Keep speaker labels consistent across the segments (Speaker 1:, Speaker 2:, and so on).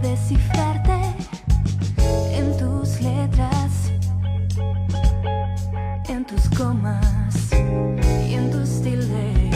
Speaker 1: de descifrarte en tus letras, en tus comas y en tus tildes.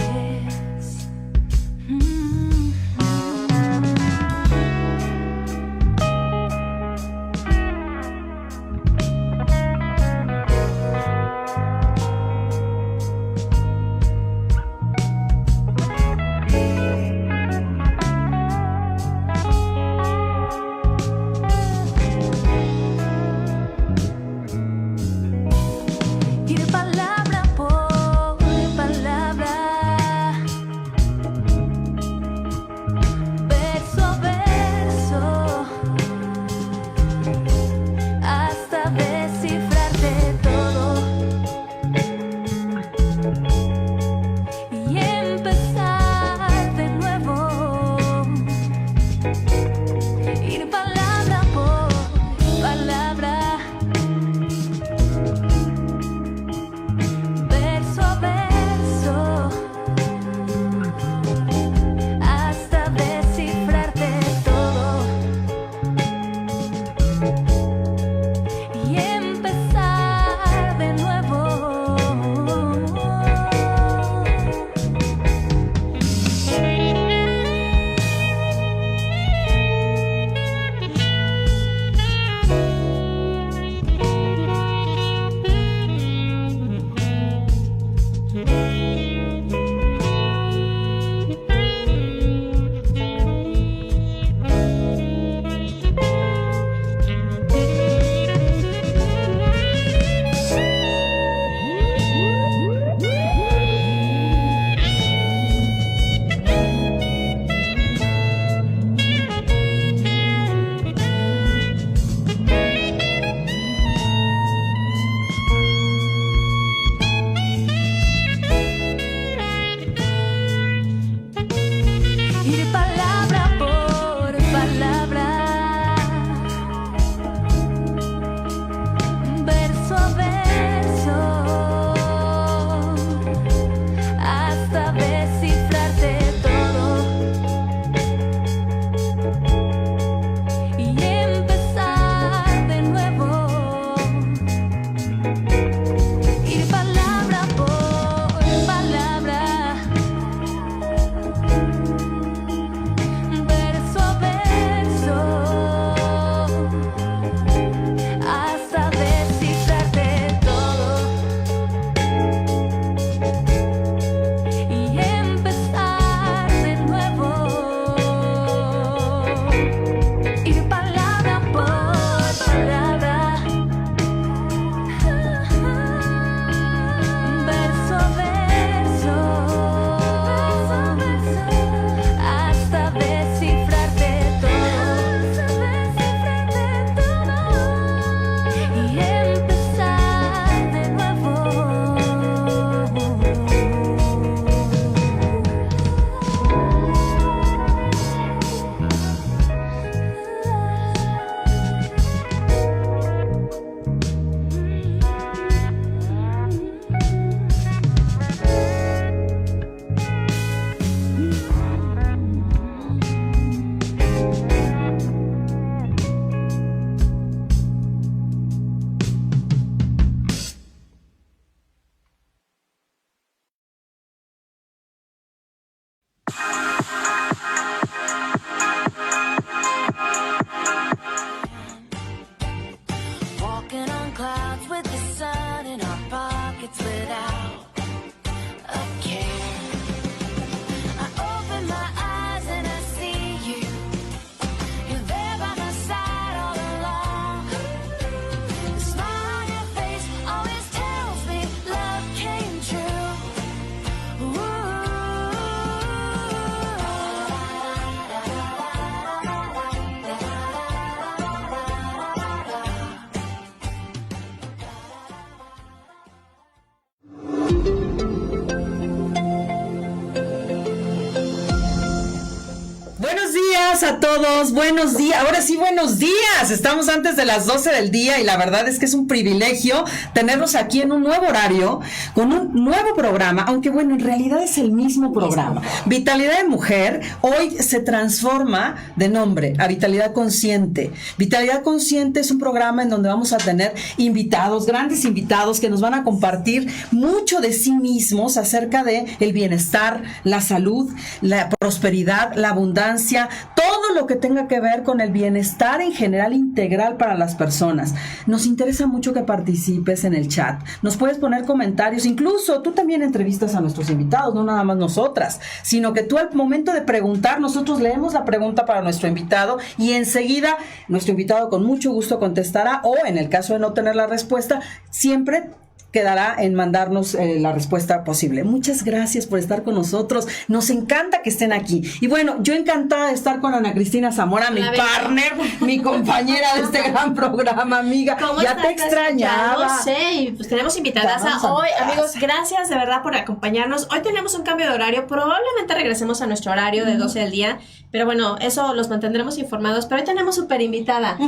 Speaker 2: días a todos, buenos días, ahora sí buenos días, estamos antes de las 12 del día y la verdad es que es un privilegio tenerlos aquí en un nuevo horario, con un nuevo programa, aunque bueno, en realidad es el mismo programa. Vitalidad de Mujer, hoy se transforma de nombre a Vitalidad Consciente. Vitalidad Consciente es un programa en donde vamos a tener invitados, grandes invitados que nos van a compartir mucho de sí mismos acerca de el bienestar, la salud, la prosperidad, la abundancia, todo lo que tenga que ver con el bienestar en general integral para las personas. Nos interesa mucho que participes en el chat. Nos puedes poner comentarios, incluso tú también entrevistas a nuestros invitados, no nada más nosotras, sino que tú al momento de preguntar, nosotros leemos la pregunta para nuestro invitado y enseguida nuestro invitado con mucho gusto contestará, o en el caso de no tener la respuesta, siempre quedará en mandarnos la respuesta posible. Muchas gracias por estar con nosotros. Nos encanta que estén aquí. Y bueno, yo encantada de estar con Ana Cristina Zamora, mi partner, mi compañera de este gran programa, amiga. Ya te extrañaba.
Speaker 3: No sé, y pues tenemos invitadas hoy. Amigos, gracias de verdad por acompañarnos. Hoy tenemos un cambio de horario. Probablemente regresemos a nuestro horario de 12 del día. Pero bueno, eso los mantendremos informados. Pero hoy tenemos súper invitada,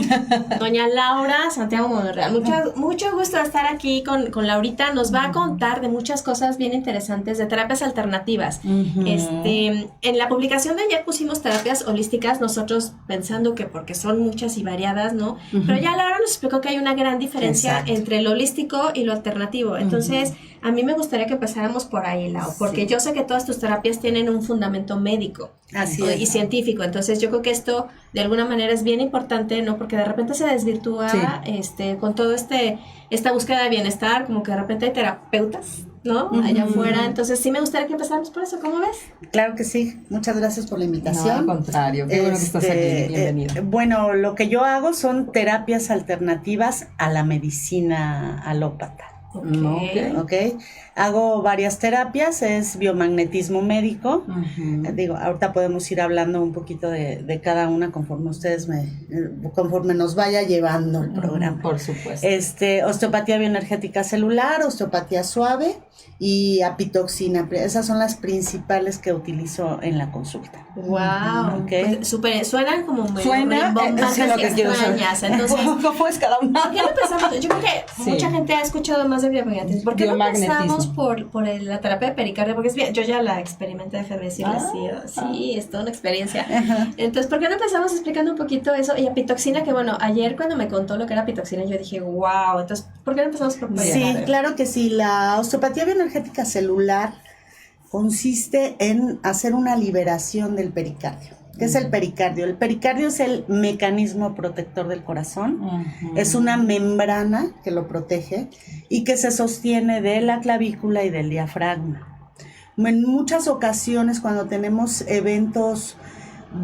Speaker 3: doña Laura Santiago Monreal. Mucho gusto de estar aquí con Laurita. Nos va a contar de muchas cosas bien interesantes de terapias alternativas. En la publicación de ayer pusimos terapias holísticas, nosotros pensando que porque son muchas y variadas, ¿no? Pero ya Laura nos explicó que hay una gran diferencia entre lo holístico y lo alternativo. Entonces, a mí me gustaría que empezáramos por ahí, Lau, porque yo sé que todas tus terapias tienen un fundamento médico.
Speaker 4: Así es.
Speaker 3: Y científico. Entonces, yo creo que esto de alguna manera es bien importante, ¿no? Porque de repente se desvirtúa con todo esta búsqueda de bienestar, como que de repente hay terapeutas, ¿no? Allá afuera. Entonces, sí me gustaría que empezáramos por eso. ¿Cómo ves?
Speaker 4: Claro que sí. Muchas gracias por la invitación.
Speaker 2: No, al contrario. Qué bueno que estás aquí. Bienvenida.
Speaker 4: Bueno, lo que yo hago son terapias alternativas a la medicina alópata. Okay. Hago varias terapias, es biomagnetismo médico. Digo, ahorita podemos ir hablando un poquito de cada una conforme conforme nos vaya llevando el programa.
Speaker 2: Por supuesto.
Speaker 4: Osteopatía bioenergética celular, osteopatía suave y apitoxina. Esas son las principales que utilizo en la consulta.
Speaker 3: Wow.
Speaker 4: Okay.
Speaker 3: Pues suenan como muy
Speaker 2: bombas
Speaker 3: y extrañas. Entonces,
Speaker 2: ¿cómo es cada una?
Speaker 3: ¿por qué no empezamos? Yo creo que mucha gente ha escuchado más de biomagnetismo. ¿Por qué no empezamos por la terapia de pericardio? Porque es bien, yo ya la experimenté, déjame decirles, sí, es toda una experiencia. Entonces, ¿por qué no empezamos explicando un poquito eso? Y apitoxina, que bueno, ayer cuando me contó lo que era apitoxina, yo dije, wow. Entonces, ¿por qué no empezamos por pericardio?
Speaker 4: Sí, claro que sí. La osteopatía bioenergética celular consiste en hacer una liberación del pericardio. ¿Qué es el pericardio? El pericardio es el mecanismo protector del corazón. Es una membrana que lo protege y que se sostiene de la clavícula y del diafragma. En muchas ocasiones, cuando tenemos eventos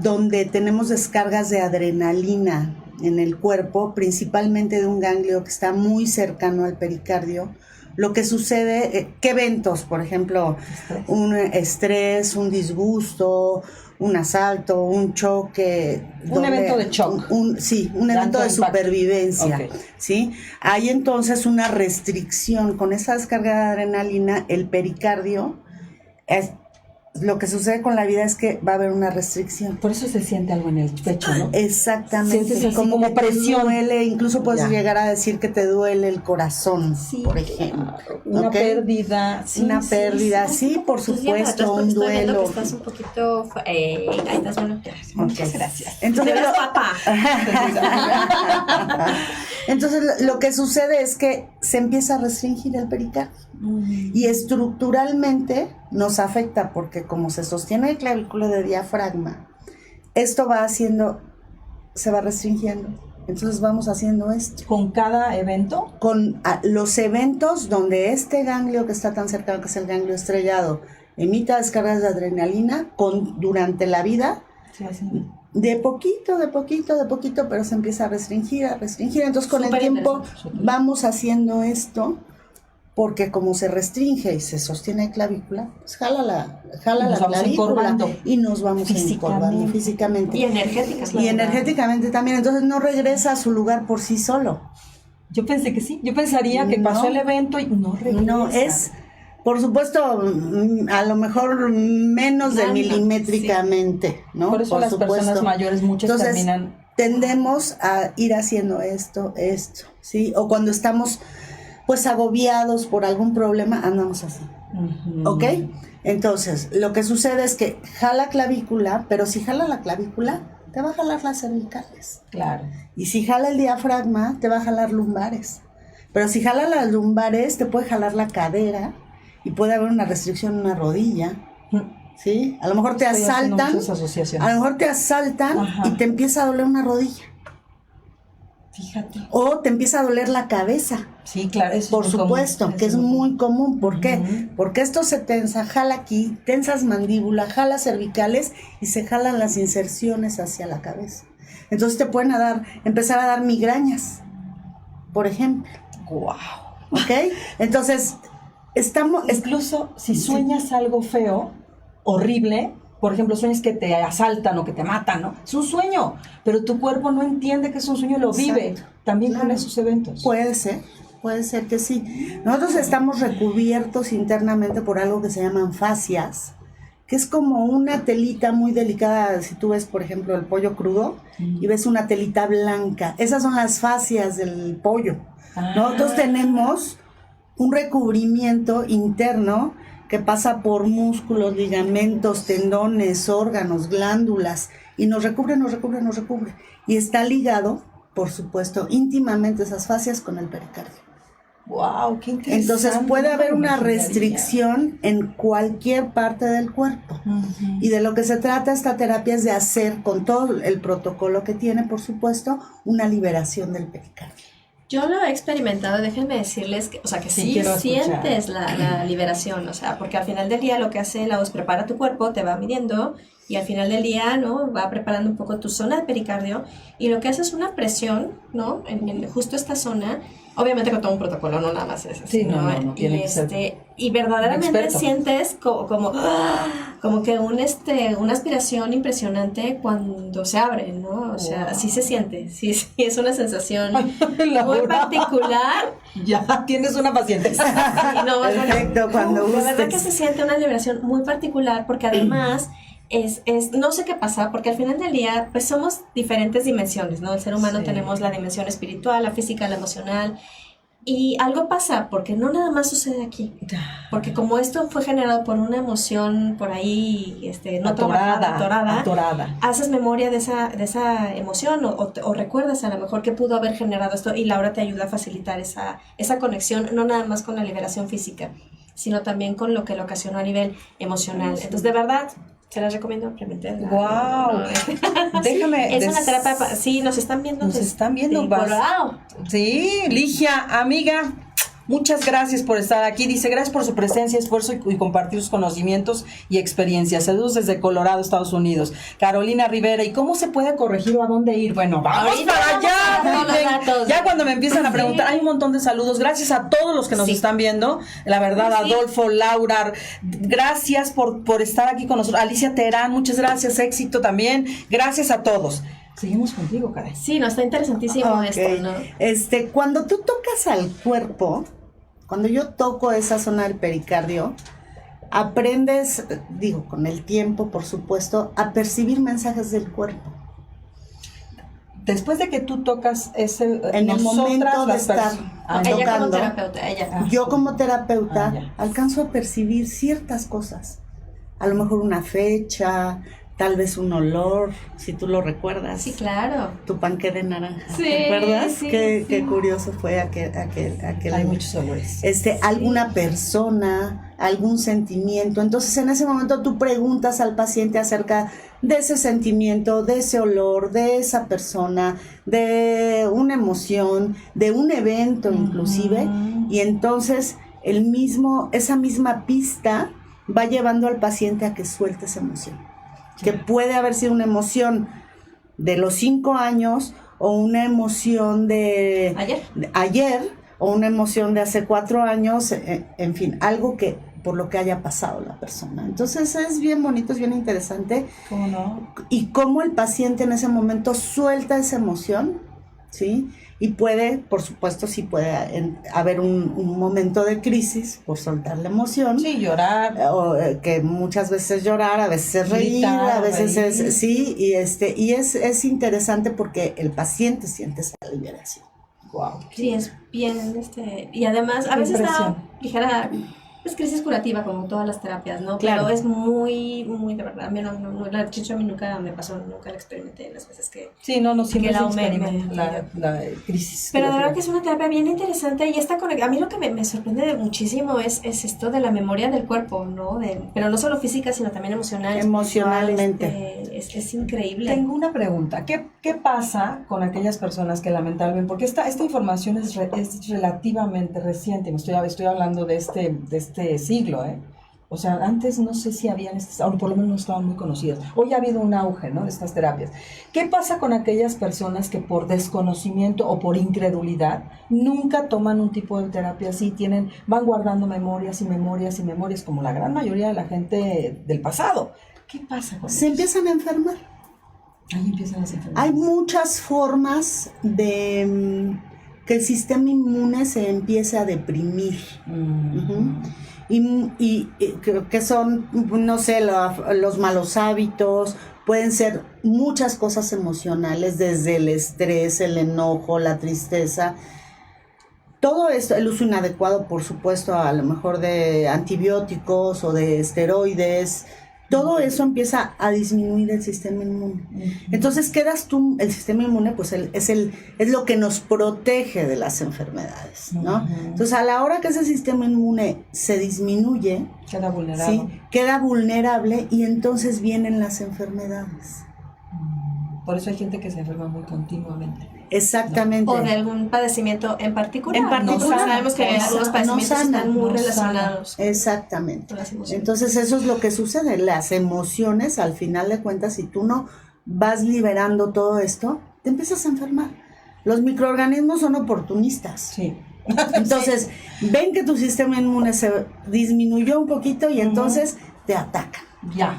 Speaker 4: donde tenemos descargas de adrenalina en el cuerpo, principalmente de un ganglio que está muy cercano al pericardio, lo que sucede, ¿qué eventos? Por ejemplo, un estrés, un disgusto, un asalto, un choque.
Speaker 2: Un evento de shock.
Speaker 4: Un evento de supervivencia.
Speaker 2: Okay.
Speaker 4: ¿Sí? Hay entonces una restricción. Con esa descarga de adrenalina, el pericardio, lo que sucede con la vida es que va a haber una restricción.
Speaker 2: Por eso se siente algo en el pecho, ¿no?
Speaker 4: Exactamente.
Speaker 2: Sientes así como presión.
Speaker 4: Duele, incluso puedes llegar a decir que te duele el corazón, por ejemplo.
Speaker 2: Una pérdida.
Speaker 4: Una pérdida, sí, por supuesto, un duelo.
Speaker 3: Que estás un poquito... ahí estás, bueno. Muchas gracias.
Speaker 4: Entonces,
Speaker 3: te ves papá.
Speaker 4: Entonces, lo que sucede es que se empieza a restringir el pericardio. Y estructuralmente nos afecta porque como se sostiene el clavícula de diafragma, esto se va restringiendo. Entonces vamos haciendo esto.
Speaker 2: ¿Con cada evento?
Speaker 4: Con los eventos donde este ganglio que está tan cercano, que es el ganglio estrellado, emita descargas de adrenalina durante la vida, de poquito, pero se empieza a restringir. Entonces con el tiempo vamos haciendo esto, porque como se restringe y se sostiene la clavícula, pues jala la clavícula y nos vamos encorvando físicamente.
Speaker 3: Y energéticamente.
Speaker 4: Y energéticamente también, entonces no regresa a su lugar por sí solo.
Speaker 2: Yo pensé que sí, yo pensaría que pasó el evento y no regresa.
Speaker 4: No, es Por supuesto, a lo mejor menos de
Speaker 3: Nano,
Speaker 4: milimétricamente, ¿no?
Speaker 2: Por eso las personas mayores muchas
Speaker 4: Entonces,
Speaker 2: terminan...
Speaker 4: tendemos a ir haciendo esto, ¿sí? O cuando estamos, pues, agobiados por algún problema, andamos así, ¿ok? Entonces, lo que sucede es que jala clavícula, pero si jala la clavícula, te va a jalar las cervicales.
Speaker 2: Claro.
Speaker 4: Y si jala el diafragma, te va a jalar lumbares. Pero si jala las lumbares, te puede jalar la cadera y puede haber una restricción en una rodilla, ¿sí? A lo mejor te asaltan,
Speaker 2: Ajá.
Speaker 4: y te empieza a doler una rodilla.
Speaker 2: Fíjate.
Speaker 4: O te empieza a doler la cabeza.
Speaker 2: Sí, claro. Eso
Speaker 4: Por
Speaker 2: es muy
Speaker 4: supuesto,
Speaker 2: común.
Speaker 4: que es muy común. ¿Por qué?
Speaker 2: Ujú.
Speaker 4: Porque esto se tensa, jala aquí, tensas mandíbula, jala cervicales y se jalan las inserciones hacia la cabeza. Entonces te pueden empezar a dar migrañas, por ejemplo.
Speaker 2: Wow.
Speaker 4: ¿Ok? Entonces,
Speaker 2: Incluso si sueñas algo feo, horrible, por ejemplo, sueñas que te asaltan o que te matan, ¿no? Es un sueño, pero tu cuerpo no entiende que es un sueño y lo vive.
Speaker 4: Exacto.
Speaker 2: También con
Speaker 4: Claro.
Speaker 2: esos eventos.
Speaker 4: Puede ser que sí. Nosotros estamos recubiertos internamente por algo que se llaman fascias, que es como una telita muy delicada. Si tú ves, por ejemplo, el pollo crudo y ves una telita blanca, esas son las fascias del pollo. Nosotros tenemos un recubrimiento interno que pasa por músculos, ligamentos, tendones, órganos, glándulas, y nos recubre. Y está ligado, por supuesto, íntimamente esas fascias con el pericardio.
Speaker 2: Wow, qué interesante.
Speaker 4: Entonces puede haber una
Speaker 2: imaginaría.
Speaker 4: restricción en cualquier parte del cuerpo.
Speaker 2: Ujú.
Speaker 4: Y de lo que se trata esta terapia es de hacer, con todo el protocolo que tiene, por supuesto, una liberación del pericardio.
Speaker 3: Yo lo he experimentado, déjenme decirles que, o sea, que
Speaker 2: Sí,
Speaker 3: sí
Speaker 2: quiero escuchar.
Speaker 3: sientes la liberación, o sea, porque al final del día lo que hace la voz prepara tu cuerpo, te va midiendo y al final del día, ¿no? Va preparando un poco tu zona de pericardio y lo que hace es una presión, ¿no? En justo esta zona, obviamente con todo un protocolo, no nada más es así,
Speaker 2: Sí, no, tiene
Speaker 3: y
Speaker 2: que ser
Speaker 3: y verdaderamente
Speaker 2: experto.
Speaker 3: sientes como que una aspiración impresionante cuando se abre, ¿no? O sea,
Speaker 2: Wow.
Speaker 3: sí se siente, sí es una sensación
Speaker 2: Laura.
Speaker 3: muy particular.
Speaker 2: Ya tienes una paciente.
Speaker 3: Sí, no,
Speaker 4: Perfecto, cuando
Speaker 3: de verdad
Speaker 4: gustes.
Speaker 3: que se siente una liberación muy particular porque además no sé qué pasa, porque al final del día pues somos diferentes dimensiones, ¿no? El ser humano
Speaker 2: Sí.
Speaker 3: tenemos la dimensión espiritual, la física, la emocional y algo pasa porque no nada más sucede aquí. Porque como esto fue generado por una emoción por ahí no trabajada,
Speaker 2: atorada.
Speaker 3: haces memoria de esa emoción o recuerdas a lo mejor que pudo haber generado esto y Laura te ayuda a facilitar esa conexión, no nada más con la liberación física, sino también con lo que lo ocasionó a nivel emocional. Entonces, de verdad, se las recomiendo ampliamente.
Speaker 2: Wow. Déjame.
Speaker 3: Es una terapia, sí, nos están viendo.
Speaker 2: Nos están viendo, vas.
Speaker 3: Colorado.
Speaker 2: Sí, Ligia, amiga, muchas gracias por estar aquí. Dice, gracias por su presencia, esfuerzo y compartir sus conocimientos y experiencias. Saludos desde Colorado, Estados Unidos. Carolina Rivera, ¿y cómo se puede corregir o a dónde ir? Bueno, vamos
Speaker 3: Ahorita
Speaker 2: para
Speaker 3: vamos a dar
Speaker 2: allá.
Speaker 3: todos los
Speaker 2: miren.
Speaker 3: datos.
Speaker 2: Ya cuando me empiezan a preguntar,
Speaker 3: Sí.
Speaker 2: hay un montón de saludos. Gracias a todos los que nos
Speaker 3: Sí.
Speaker 2: están viendo. La verdad,
Speaker 3: Sí.
Speaker 2: Adolfo, Laura, gracias por estar aquí con nosotros. Alicia Terán, muchas gracias. Éxito también. Gracias a todos. Seguimos contigo, caray.
Speaker 3: Sí, no, está interesantísimo
Speaker 4: Ok.
Speaker 3: esto, ¿no?
Speaker 4: Cuando tú tocas al cuerpo, cuando yo toco esa zona del pericardio, aprendes, con el tiempo, por supuesto, a percibir mensajes del cuerpo.
Speaker 2: Después de que tú tocas ese,
Speaker 4: En el momento de estar
Speaker 3: Ella como
Speaker 4: tocando,
Speaker 3: terapeuta, ella.
Speaker 2: Ah.
Speaker 4: yo como terapeuta
Speaker 2: ya.
Speaker 4: alcanzo a percibir ciertas cosas. A lo mejor una fecha, tal vez un olor, si tú lo recuerdas.
Speaker 3: Sí, claro.
Speaker 4: Tu panqué de naranja.
Speaker 3: Sí,
Speaker 4: ¿Te acuerdas?
Speaker 3: sí,
Speaker 4: Qué
Speaker 3: sí.
Speaker 4: curioso fue aquel
Speaker 2: Hay muchos olores.
Speaker 4: alguna persona, algún sentimiento. Entonces, en ese momento tú preguntas al paciente acerca de ese sentimiento, de ese olor, de esa persona, de una emoción, de un evento inclusive, y entonces esa misma pista va llevando al paciente a que suelte esa emoción. Que puede haber sido una emoción de los 5 años o una emoción de ayer o una emoción de hace 4 años, en fin, algo que por lo que haya pasado la persona. Entonces es bien bonito, es bien interesante.
Speaker 2: ¿Cómo no?
Speaker 4: Y cómo el paciente en ese momento suelta esa emoción, ¿sí? Y puede, por supuesto, sí puede haber un momento de crisis por soltar la emoción.
Speaker 2: Sí, llorar.
Speaker 4: Que muchas veces llorar, a veces reír, a veces
Speaker 2: reír.
Speaker 4: sí, y es interesante porque el paciente siente esa liberación.
Speaker 2: Wow.
Speaker 3: Sí, es bien, y además a
Speaker 2: Qué
Speaker 3: veces da
Speaker 2: impresión.
Speaker 3: ligera, pues crisis curativa como todas las terapias, ¿no?
Speaker 4: Claro.
Speaker 3: Pero es muy, muy de verdad, a mí la chicha a mí nunca me pasó, nunca la experimenté las veces que...
Speaker 2: Sí, no, siempre
Speaker 3: Que
Speaker 2: se
Speaker 3: la
Speaker 2: experimenta la crisis.
Speaker 3: Pero de verdad que es una terapia bien interesante y está a mí lo que me sorprende muchísimo es esto de la memoria del cuerpo, ¿no? Pero no solo física, sino también emocional.
Speaker 4: Emocionalmente.
Speaker 3: Espiritual, es increíble.
Speaker 2: Tengo una pregunta. ¿Qué pasa con aquellas personas que lamentablemente, porque esta información es relativamente reciente, estoy hablando de este siglo, ¿eh? O sea, antes no sé si habían, o por lo menos no estaban muy conocidas. Hoy ha habido un auge, ¿no?, de estas terapias. ¿Qué pasa con aquellas personas que por desconocimiento o por incredulidad nunca toman un tipo de terapia así, van guardando memorias y memorias y memorias, como la gran mayoría de la gente del pasado? ¿Qué pasa con
Speaker 4: Se
Speaker 2: ellos?
Speaker 4: empiezan a enfermar.
Speaker 2: Ahí empiezan las enfermedades.
Speaker 4: Hay muchas formas de que el sistema inmune se empiece a deprimir. Ujú. Y que son, no sé, los malos hábitos, pueden ser muchas cosas emocionales, desde el estrés, el enojo, la tristeza. Todo esto, el uso inadecuado, por supuesto, a lo mejor de antibióticos o de esteroides, todo eso empieza a disminuir el sistema inmune. Entonces quedas tú, el sistema inmune pues es lo que nos protege de las enfermedades, ¿no? Entonces a la hora que ese sistema inmune se disminuye,
Speaker 2: Queda vulnerable.
Speaker 4: ¿sí?, queda vulnerable y entonces vienen las enfermedades.
Speaker 2: Por eso hay gente que se enferma muy continuamente.
Speaker 4: Exactamente.
Speaker 3: O de algún padecimiento en particular.
Speaker 4: En particular.
Speaker 3: Nosotros sabemos que
Speaker 4: No
Speaker 3: algunos
Speaker 4: sana,
Speaker 3: padecimientos
Speaker 4: no sana,
Speaker 3: están muy
Speaker 2: no
Speaker 3: relacionados
Speaker 4: Exactamente.
Speaker 3: con las emociones.
Speaker 4: Entonces eso es lo que sucede. Las emociones, al final de cuentas, si tú no vas liberando todo esto, te empiezas a enfermar. Los microorganismos son oportunistas.
Speaker 2: Sí.
Speaker 4: Entonces, ven que tu sistema inmune se disminuyó un poquito y entonces te atacan.
Speaker 2: Ya.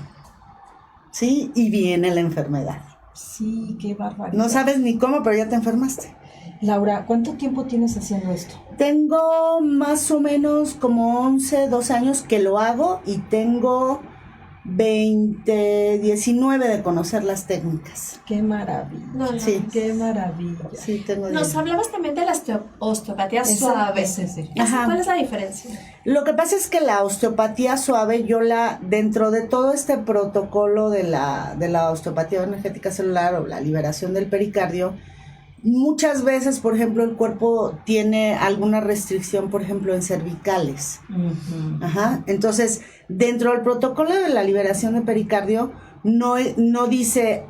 Speaker 4: ¿Sí? Y viene la enfermedad.
Speaker 2: Sí, qué barbaridad.
Speaker 4: No sabes ni cómo, pero ya te enfermaste.
Speaker 2: Laura, ¿cuánto tiempo tienes haciendo esto?
Speaker 4: Tengo más o menos como 12 años que lo hago y tengo 19 de conocer las técnicas.
Speaker 2: Qué maravilla.
Speaker 3: No, no.
Speaker 4: Sí.
Speaker 2: Qué maravilla.
Speaker 4: Sí, tengo
Speaker 3: Nos
Speaker 4: 10.
Speaker 3: hablabas también de la osteopatía
Speaker 2: Esa-
Speaker 3: suave.
Speaker 2: sí.
Speaker 4: Ajá.
Speaker 3: ¿Cuál es la diferencia?
Speaker 4: Lo que pasa es que la osteopatía suave, dentro de todo este protocolo de la osteopatía energética celular o la liberación del pericardio, muchas veces, por ejemplo, el cuerpo tiene alguna restricción, por ejemplo, en cervicales.
Speaker 2: Ujú.
Speaker 4: Ajá. Entonces, dentro del protocolo de la liberación de pericardio, no dice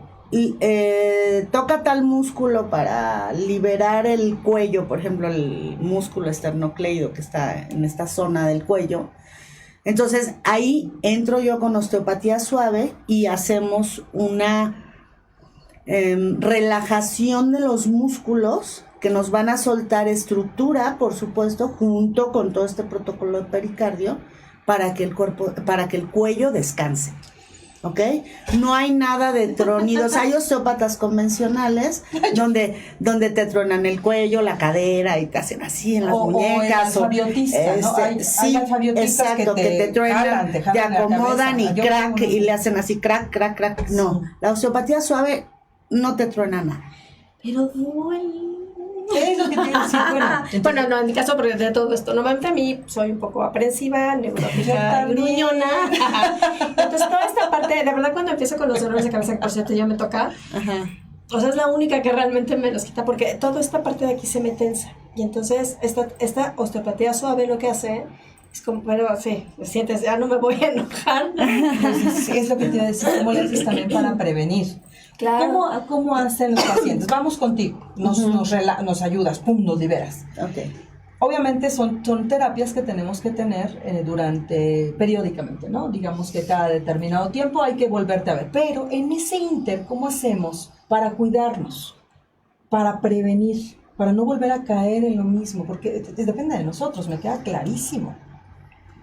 Speaker 4: toca tal músculo para liberar el cuello, por ejemplo, el músculo esternocleido que está en esta zona del cuello. Entonces, ahí entro yo con osteopatía suave y hacemos una relajación de los músculos que nos van a soltar estructura, por supuesto, junto con todo este protocolo de pericardio para que el cuello descanse. ¿Ok? No hay nada de tronidos. Hay osteópatas convencionales donde te truenan el cuello, la cadera y te hacen así en las muñecas.
Speaker 2: O el alfabiotista, ¿no? Hay alfabiotistas
Speaker 4: exacto, que te truenan,
Speaker 2: jalan,
Speaker 4: te
Speaker 2: jalan la
Speaker 4: acomodan
Speaker 2: cabeza.
Speaker 4: y
Speaker 2: Yo
Speaker 4: crack,
Speaker 2: tengo
Speaker 4: y le hacen así crack, crack, crack. No, la osteopatía suave no te truena nada.
Speaker 3: Pero duele.
Speaker 2: ¿Qué es lo que te iba a decir? Bueno, entonces-
Speaker 3: Bueno, no, en mi caso, porque de todo esto, normalmente a mí soy un poco aprensiva,
Speaker 2: Yo
Speaker 3: neurótica,
Speaker 2: también.
Speaker 3: gruñona. Entonces, toda esta parte, de verdad, cuando empiezo con los dolores de cabeza, que por cierto ya me toca,
Speaker 4: Ajá.
Speaker 3: o sea, es la única que realmente me los quita, porque toda esta parte de aquí se me tensa. Y entonces, esta osteopatía suave lo que hace es como, bueno, sí, me sientes, ya no me voy a enojar.
Speaker 2: Sí, es lo que te iba a decir, ¿cómo le haces también para prevenir?
Speaker 3: Claro.
Speaker 2: ¿Cómo hacen los pacientes? Vamos contigo, nos ayudas, pum, nos liberas.
Speaker 4: Ok.
Speaker 2: Obviamente son terapias que tenemos que tener periódicamente, ¿no? Digamos que cada determinado tiempo hay que volverte a ver. Pero en ese inter, ¿cómo hacemos para cuidarnos? Para prevenir, para no volver a caer en lo mismo, porque depende de nosotros, me queda clarísimo.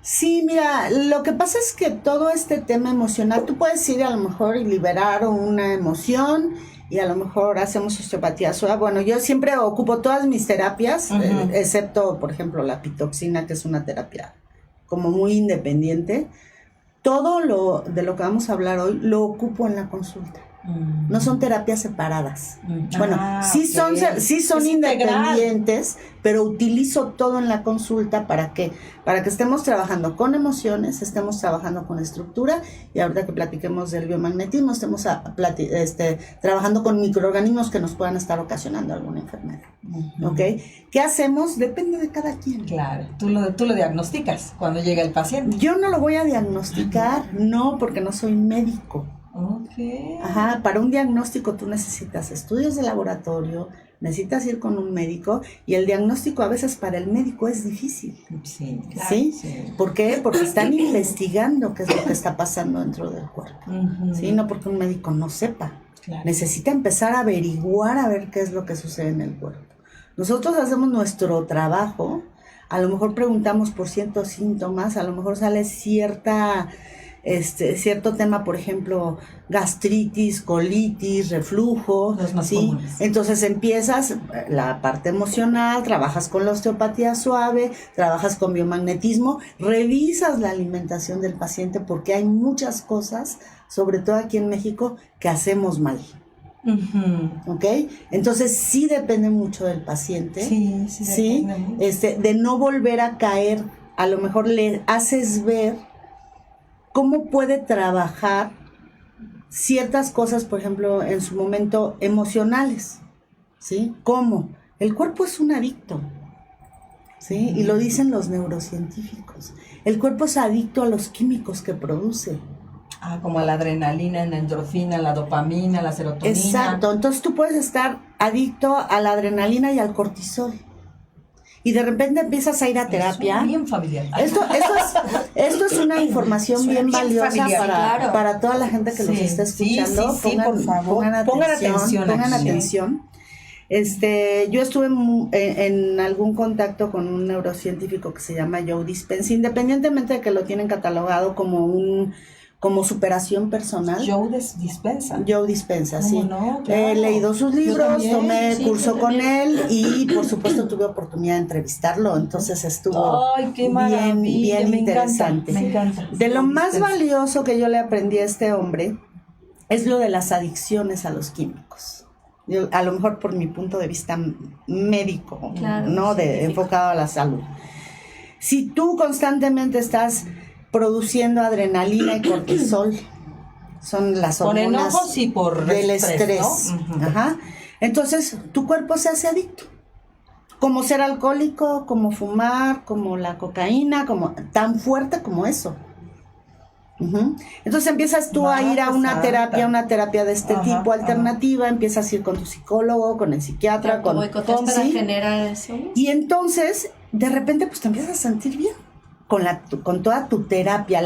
Speaker 4: Sí, mira, lo que pasa es que todo este tema emocional, tú puedes ir a lo mejor y liberar una emoción y a lo mejor hacemos osteopatía suave. Bueno, yo siempre ocupo todas mis terapias, excepto, por ejemplo, la pitoxina, que es una terapia como muy independiente. Todo lo de lo que vamos a hablar hoy lo ocupo en la consulta. No son terapias separadas. Bueno, sí son independientes, pero utilizo todo en la consulta para que estemos trabajando con emociones, estemos trabajando con estructura y ahorita que platiquemos del biomagnetismo, estemos trabajando con microorganismos que nos puedan estar ocasionando alguna enfermedad. ¿Ok? ¿Qué hacemos? Depende de cada quien.
Speaker 2: Claro, tú lo diagnosticas cuando llega el paciente.
Speaker 4: Yo no lo voy a diagnosticar, no, porque no soy médico.
Speaker 2: Okay.
Speaker 4: Ajá, para un diagnóstico tú necesitas estudios de laboratorio, necesitas ir con un médico y el diagnóstico a veces para el médico es difícil.
Speaker 2: Sí, claro,
Speaker 4: ¿Sí?
Speaker 2: Sí.
Speaker 4: ¿Por qué? Porque están investigando qué es lo que está pasando dentro del cuerpo. ¿Sí? No porque un médico no sepa.
Speaker 2: Claro.
Speaker 4: Necesita empezar a averiguar a ver qué es lo que sucede en el cuerpo. Nosotros hacemos nuestro trabajo, a lo mejor preguntamos por ciertos síntomas, a lo mejor sale cierto tema, por ejemplo, gastritis, colitis, reflujo,
Speaker 2: Los más
Speaker 4: ¿sí?
Speaker 2: comunes.
Speaker 4: Entonces empiezas la parte emocional, trabajas con la osteopatía suave, trabajas con biomagnetismo, revisas la alimentación del paciente porque hay muchas cosas, sobre todo aquí en México, que hacemos mal. ¿Ok? Entonces sí depende mucho del paciente.
Speaker 2: Sí, depende mucho.
Speaker 4: De no volver a caer, a lo mejor le haces ver cómo puede trabajar ciertas cosas, por ejemplo, en su momento emocionales, ¿sí? ¿Cómo? El cuerpo es un adicto, ¿sí? Y lo dicen los neurocientíficos. El cuerpo es adicto a los químicos que produce.
Speaker 2: Como a la adrenalina, la endorfina, la dopamina, la serotonina.
Speaker 4: Exacto, entonces tú puedes estar adicto a la adrenalina y al cortisol. Y de repente empiezas a ir a terapia.
Speaker 2: Es bien familiar.
Speaker 4: Esto es una información bien valiosa
Speaker 2: familiar,
Speaker 4: para toda la gente que nos está escuchando.
Speaker 2: Sí, por favor. Pongan
Speaker 4: atención. Yo estuve en algún contacto con un neurocientífico que se llama Joe Dispenza, independientemente de que lo tienen catalogado como superación personal.
Speaker 2: Joe Dispenza.
Speaker 4: Joe Dispenza, sí.
Speaker 2: No? Claro.
Speaker 4: He leído sus libros,
Speaker 2: también,
Speaker 4: tomé
Speaker 2: sí,
Speaker 4: curso con él y por supuesto tuve oportunidad de entrevistarlo, entonces estuvo bien interesante.
Speaker 2: Me encanta.
Speaker 4: De lo más valioso que yo le aprendí a este hombre es lo de las adicciones a los químicos. Yo, a lo mejor por mi punto de vista médico,
Speaker 3: Claro,
Speaker 4: ¿no? Enfocado a la salud. Si tú constantemente estás produciendo adrenalina y cortisol, son las hormonas
Speaker 2: por enojos y por
Speaker 4: del
Speaker 2: estrés,
Speaker 4: estrés.
Speaker 2: ¿no?
Speaker 4: Ajá. Entonces tu cuerpo se hace adicto, como ser alcohólico, como fumar, como la cocaína, como tan fuerte como eso. Entonces empiezas tú a ir a una terapia de este tipo alternativa, empiezas a ir con tu psicólogo, con el psiquiatra, con
Speaker 3: para generar eso.
Speaker 4: Y entonces de repente pues te empiezas a sentir bien con toda tu terapia,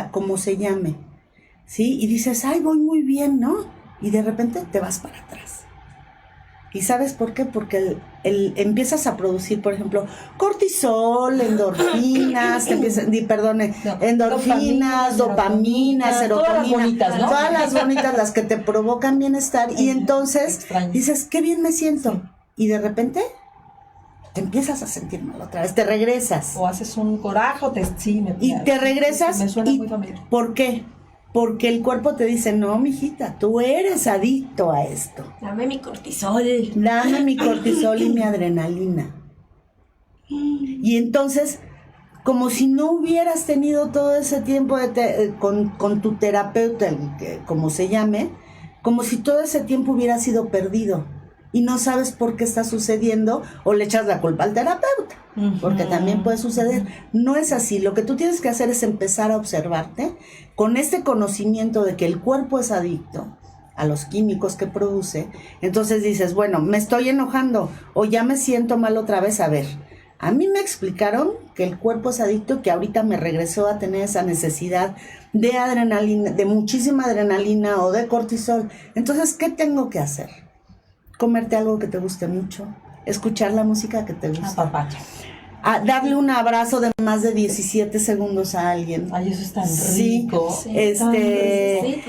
Speaker 4: como se llame, ¿sí? Y dices, ay, voy muy bien, ¿no? Y de repente te vas para atrás. ¿Y sabes por qué? Porque empiezas a producir, por ejemplo, cortisol, endorfinas, dopamina, serotonina,
Speaker 2: todas las bonitas, ¿no?
Speaker 4: Todas las bonitas, las que te provocan bienestar. Y entonces dices, qué bien me siento. Y de repente te empiezas a sentir mal otra vez, te regresas.
Speaker 2: O haces un coraje,
Speaker 4: y te regresas.
Speaker 2: Me suena muy familiar.
Speaker 4: ¿Por qué? Porque el cuerpo te dice, no, mijita, tú eres adicto a esto.
Speaker 3: Dame mi cortisol.
Speaker 4: Dame mi cortisol y mi adrenalina. Y entonces, como si no hubieras tenido todo ese tiempo con tu terapeuta, como se llame, como si todo ese tiempo hubiera sido perdido. Y no sabes por qué está sucediendo o le echas la culpa al terapeuta, porque también puede suceder. No es así. Lo que tú tienes que hacer es empezar a observarte con este conocimiento de que el cuerpo es adicto a los químicos que produce. Entonces dices, bueno, me estoy enojando o ya me siento mal otra vez. A ver, a mí me explicaron que el cuerpo es adicto, que ahorita me regresó a tener esa necesidad de adrenalina, de muchísima adrenalina o de cortisol. Entonces, ¿qué tengo que hacer? Comerte algo que te guste mucho, escuchar la música que te gusta, a darle un abrazo de más de 17 segundos a alguien.
Speaker 2: Ay, eso es tan
Speaker 4: Sí,
Speaker 2: rico.
Speaker 3: Sí, totalmente.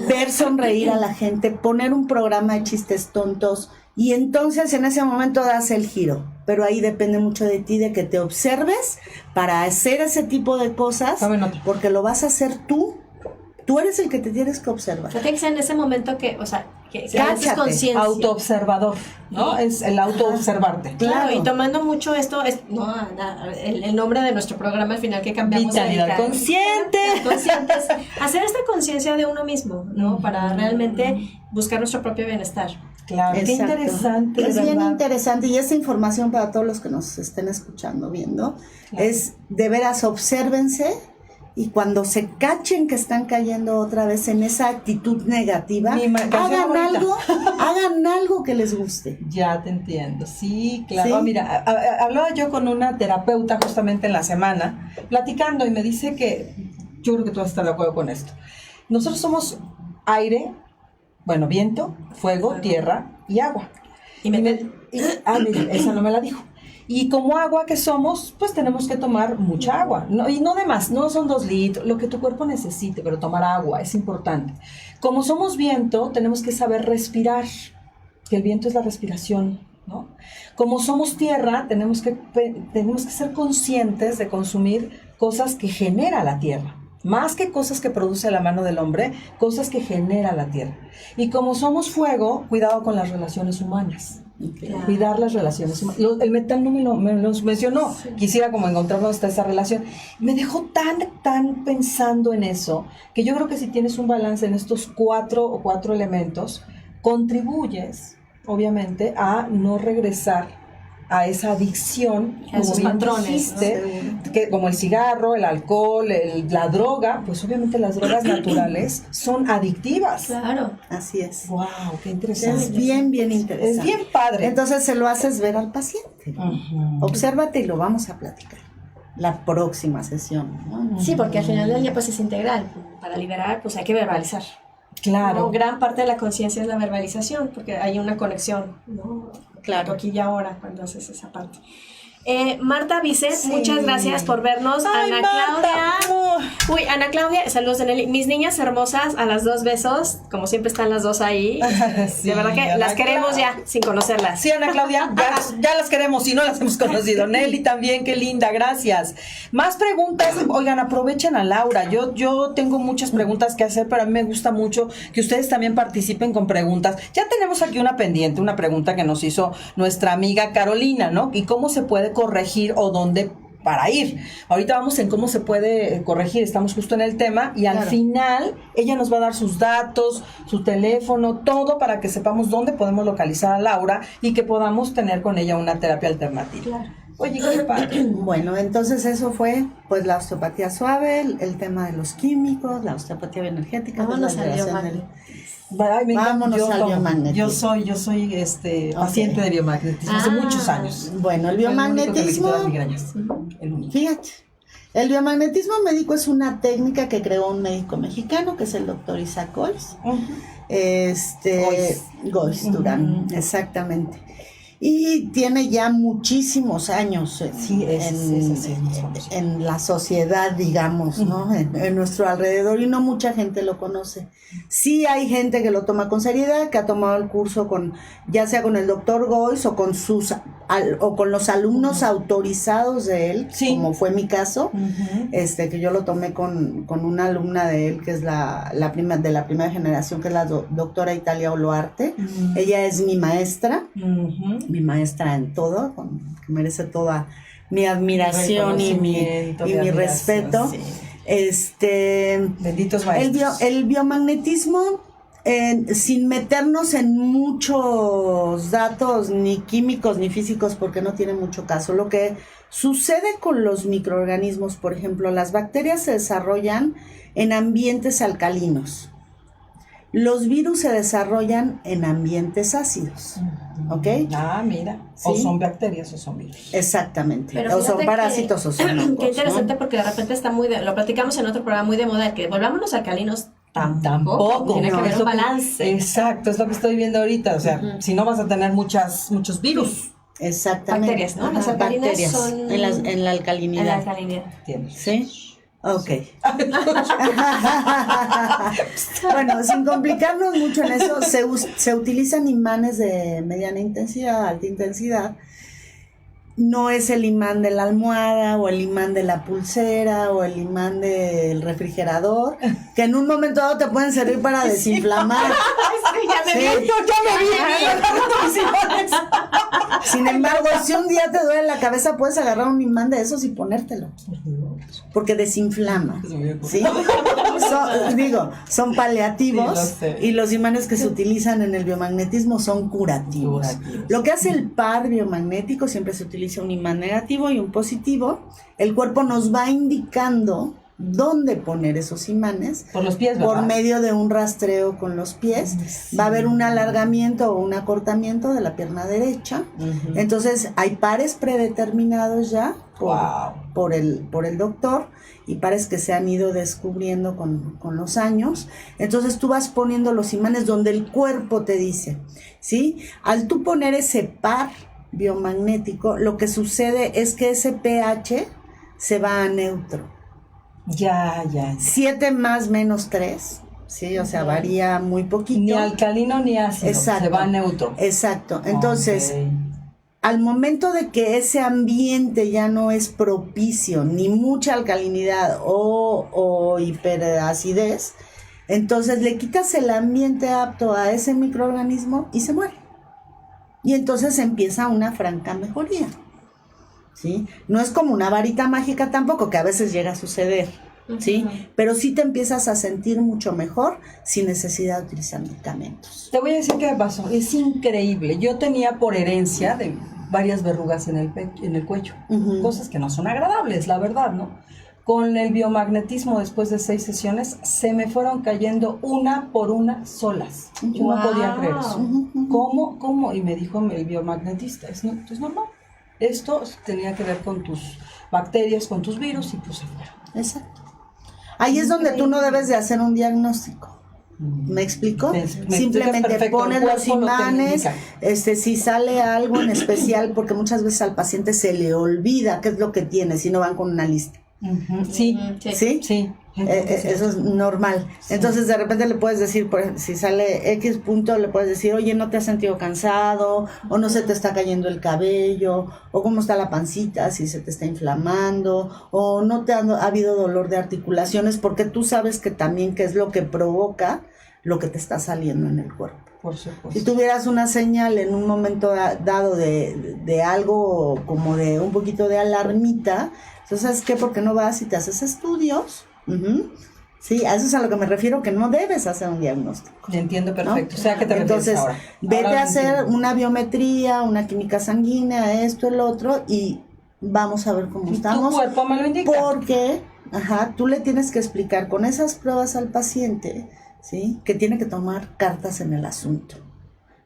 Speaker 4: Ver sonreír a la gente, poner un programa de chistes tontos, y entonces en ese momento das el giro. Pero ahí depende mucho de ti, de que te observes para hacer ese tipo de cosas,
Speaker 2: Tome nota.
Speaker 4: porque lo vas a hacer tú. Tú eres el que te tienes que observar.
Speaker 3: Tiene que ser en ese momento que, o sea, que
Speaker 4: Cáchate.
Speaker 3: haces conciencia.
Speaker 2: Autoobservador, ¿no? Es el autoobservarte.
Speaker 3: Claro,
Speaker 4: Claro.
Speaker 3: y tomando mucho esto, el nombre de nuestro programa al final que cambiamos.
Speaker 2: Vitalidad consciente.
Speaker 3: Conscientes. Hacer esta conciencia de uno mismo, ¿no? Para realmente buscar nuestro propio bienestar.
Speaker 2: Claro, qué
Speaker 4: Exacto.
Speaker 2: interesante.
Speaker 4: Es
Speaker 2: de
Speaker 4: bien
Speaker 2: verdad.
Speaker 4: interesante, y esa información para todos los que nos estén escuchando, viendo,
Speaker 2: Claro.
Speaker 4: es de veras, obsérvense, y cuando se cachen que están cayendo otra vez en esa actitud negativa,
Speaker 2: canción favorita.
Speaker 4: hagan algo que les guste.
Speaker 2: Ya te entiendo, sí, claro.
Speaker 4: Sí.
Speaker 2: Mira, hablaba yo con una terapeuta justamente en la semana, platicando, y me dice que, yo creo que tú vas a estar de acuerdo con esto. Nosotros somos aire, bueno, viento, fuego, tierra y agua. Mira, esa no me la dijo. Y como agua que somos, pues tenemos que tomar mucha agua. Y no de más, no son 2 litros, lo que tu cuerpo necesite, pero tomar agua es importante. Como somos viento, tenemos que saber respirar, que el viento es la respiración, ¿no? Como somos tierra, tenemos que ser conscientes de consumir cosas que genera la tierra. Más que cosas que produce la mano del hombre, cosas que genera la tierra. Y como somos fuego, cuidado con las relaciones humanas.
Speaker 3: Claro.
Speaker 2: Cuidar las relaciones humanas. El metal no me los mencionó. Quisiera como encontrar dónde está esa relación. Me dejó tan pensando en eso, que yo creo que si tienes un balance en estos cuatro elementos, contribuyes, obviamente, a no regresar a esa adicción,
Speaker 3: A esos
Speaker 2: bien
Speaker 3: patrones,
Speaker 2: dijiste, que como el cigarro, el alcohol, la droga, pues obviamente las drogas naturales son adictivas.
Speaker 3: Claro.
Speaker 4: Así es.
Speaker 2: Wow, qué interesante.
Speaker 4: Es bien interesante.
Speaker 2: Es bien padre.
Speaker 4: Entonces se lo haces ver al paciente.
Speaker 2: Ujú.
Speaker 4: Obsérvate y lo vamos a platicar la próxima sesión, ¿no?
Speaker 3: Sí, porque al final del día pues es integral. Para liberar pues hay que verbalizar.
Speaker 2: Claro.
Speaker 3: ¿No? Gran parte de la conciencia es la verbalización, porque hay una conexión, ¿no?
Speaker 4: Claro.
Speaker 3: Aquí y ahora cuando haces esa parte. Marta Vicet,
Speaker 2: Sí.
Speaker 3: muchas gracias por vernos.
Speaker 2: Ay,
Speaker 3: Ana
Speaker 2: Marta.
Speaker 3: Claudia. Uy, Ana Claudia, saludos de Nelly. Mis niñas hermosas, a las 2 besos. Como siempre están las dos ahí.
Speaker 2: Sí,
Speaker 3: de verdad que
Speaker 2: Ana
Speaker 3: las queremos
Speaker 2: Claudia.
Speaker 3: ya, sin conocerlas.
Speaker 2: Sí, Ana Claudia, ya las queremos y no las hemos conocido. Nelly también, qué linda, gracias. Más preguntas, oigan, aprovechen a Laura. Yo tengo muchas preguntas que hacer, pero a mí me gusta mucho que ustedes también participen con preguntas. Ya tenemos aquí una pendiente, una pregunta que nos hizo nuestra amiga Carolina, ¿no? Y cómo se puede corregir o dónde para ir. Ahorita vamos en cómo se puede corregir, estamos justo en el tema, y al
Speaker 4: Claro.
Speaker 2: final ella nos va a dar sus datos, su teléfono, todo para que sepamos dónde podemos localizar a Laura y que podamos tener con ella una terapia alternativa.
Speaker 3: Claro.
Speaker 2: Oye, qué padre.
Speaker 4: Bueno, entonces eso fue pues la osteopatía suave, el tema de los químicos, la osteopatía bioenergética.
Speaker 3: Vámonos
Speaker 4: pues, la
Speaker 3: al
Speaker 4: liberación
Speaker 3: biomagnetismo.
Speaker 2: Ay, me encanta.
Speaker 4: Vámonos al biomagnetismo.
Speaker 2: Yo soy paciente de biomagnetismo hace muchos años.
Speaker 4: Bueno, el
Speaker 2: Fue único que me
Speaker 4: biomagnetismo,
Speaker 2: quitó las migrañas. El único.
Speaker 4: fíjate, el biomagnetismo médico es una técnica que creó un médico mexicano, que es el doctor Isaac Gois. Gois Durán, exactamente. Y tiene ya muchísimos años
Speaker 2: Sí, es muy famoso.
Speaker 4: en la sociedad, digamos, ¿no? En nuestro alrededor, y no mucha gente lo conoce. Sí hay gente que lo toma con seriedad, que ha tomado el curso ya sea con el doctor Gois o con con los alumnos autorizados de él,
Speaker 2: Sí.
Speaker 4: como fue mi caso.
Speaker 2: Ujú.
Speaker 4: Que yo lo tomé con una alumna de él, que es de la primera generación, que es la doctora Italia Oluarte.
Speaker 2: Mm.
Speaker 4: Ella es mi maestra en todo, que merece toda mi admiración y mi
Speaker 2: Reconocimiento, de admiración,
Speaker 4: respeto.
Speaker 2: sí.
Speaker 4: El,
Speaker 2: Benditos maestros.
Speaker 4: el biomagnetismo, sin meternos en muchos datos, ni químicos ni físicos, porque no tiene mucho caso, lo que sucede con los microorganismos, por ejemplo, las bacterias se desarrollan en ambientes alcalinos. Los virus se desarrollan en ambientes ácidos, ¿ok?
Speaker 2: Ah, mira.
Speaker 4: Sí.
Speaker 2: O son bacterias o son virus.
Speaker 4: Exactamente.
Speaker 3: Pero
Speaker 4: O son
Speaker 3: fíjate
Speaker 4: parásitos o son hongos,
Speaker 3: Qué interesante,
Speaker 4: ¿no?
Speaker 3: porque de repente está lo platicamos en otro programa muy de moda, que volvámonos alcalinos.
Speaker 2: Tampoco.
Speaker 3: Tiene que
Speaker 2: No,
Speaker 3: haber
Speaker 2: es
Speaker 3: un
Speaker 2: lo que-
Speaker 3: balance.
Speaker 2: Exacto, es lo que estoy viendo ahorita. O sea, si no vas a tener muchos virus.
Speaker 4: Exactamente.
Speaker 3: Bacterias, ¿no?
Speaker 4: Ajá,
Speaker 3: Las alcalinas
Speaker 4: bacterias
Speaker 3: son...
Speaker 4: en la alcalinidad.
Speaker 3: En la alcalinidad.
Speaker 2: Tienes.
Speaker 4: ¿Sí? Ok. Bueno, sin complicarnos mucho en eso, se utilizan imanes de mediana intensidad, alta intensidad. No es el imán de la almohada o el imán de la pulsera o el imán del refrigerador, que en un momento dado te pueden servir para desinflamar. Sin embargo, si un día te duele la cabeza, puedes agarrar un imán de esos y ponértelo. Porque desinflama. ¿Sí? Son paliativos,
Speaker 2: Sí, lo sé.
Speaker 4: y los imanes que se utilizan en el biomagnetismo son curativos. Lo que hace el par biomagnético, siempre se utiliza un imán negativo y un positivo. El cuerpo nos va indicando dónde poner esos imanes
Speaker 2: Por los pies, ¿verdad?
Speaker 4: por medio de un rastreo con los pies.
Speaker 2: Sí.
Speaker 4: Va a haber un alargamiento o un acortamiento de la pierna derecha. Entonces hay pares predeterminados ya por el doctor, y pares que se han ido descubriendo con los años. Entonces tú vas poniendo los imanes donde el cuerpo te dice, ¿sí? Al tú poner ese par biomagnético, lo que sucede es que ese pH se va a neutro.
Speaker 2: Ya.
Speaker 4: 7 más menos 3, ¿sí? O sea, varía muy poquito.
Speaker 2: Ni alcalino ni ácido.
Speaker 4: Exacto.
Speaker 2: Se va a neutro.
Speaker 4: Exacto. Entonces,
Speaker 2: Ok.
Speaker 4: al momento de que ese ambiente ya no es propicio, ni mucha alcalinidad o hiperacidez, entonces le quitas el ambiente apto a ese microorganismo y se muere. Y entonces empieza una franca mejoría. ¿Sí? No es como una varita mágica tampoco, que a veces llega a suceder, ¿sí? Pero sí te empiezas a sentir mucho mejor sin necesidad de utilizar medicamentos.
Speaker 2: Te voy a decir qué me pasó. Es increíble. Yo tenía por herencia de varias verrugas en el cuello. Cosas que no son agradables, la verdad, ¿no? Con el biomagnetismo, después de 6 sesiones, se me fueron cayendo una por una solas. Yo no podía creer eso. ¿Cómo? Y me dijo el biomagnetissta, es normal. Esto tenía que ver con tus bacterias, con tus virus, y pues se fueron.
Speaker 4: Exacto. Ahí es donde tú no debes de hacer un diagnóstico. ¿Me explico?
Speaker 2: Me
Speaker 4: Simplemente
Speaker 2: explicas perfecto,
Speaker 4: pones
Speaker 2: el
Speaker 4: los
Speaker 2: cuerpo lo te
Speaker 4: imanes,
Speaker 2: indica.
Speaker 4: si sale algo en especial, porque muchas veces al paciente se le olvida qué es lo que tiene, si no van con una lista.
Speaker 2: Sí.
Speaker 4: ¿Sí? Eso es normal. Entonces de repente le puedes decir, por ejemplo, si sale X punto, le puedes decir, oye, ¿no te has sentido cansado? O no se te está cayendo el cabello, o cómo está la pancita, si se te está inflamando, o no te ha habido dolor de articulaciones, porque tú sabes que también qué es lo que provoca lo que te está saliendo en el cuerpo.
Speaker 2: Por supuesto.
Speaker 4: Si tuvieras una señal en un momento dado de algo como de un poquito de alarmita, entonces, ¿sabes qué? ¿Por qué no vas y te haces estudios? Sí, a eso es a lo que me refiero, que no debes hacer un diagnóstico.
Speaker 2: Entiendo perfecto.
Speaker 4: ¿No?
Speaker 2: O sea, ¿qué te refieres
Speaker 4: Entonces,
Speaker 2: ahora?
Speaker 4: vete
Speaker 2: Ahora
Speaker 4: a hacer
Speaker 2: entiendo.
Speaker 4: una biometría, una química sanguínea, esto, el otro, y vamos a ver cómo estamos.
Speaker 2: Tu cuerpo me lo indica.
Speaker 4: Porque, tú le tienes que explicar con esas pruebas al paciente, ¿sí? Que tiene que tomar cartas en el asunto.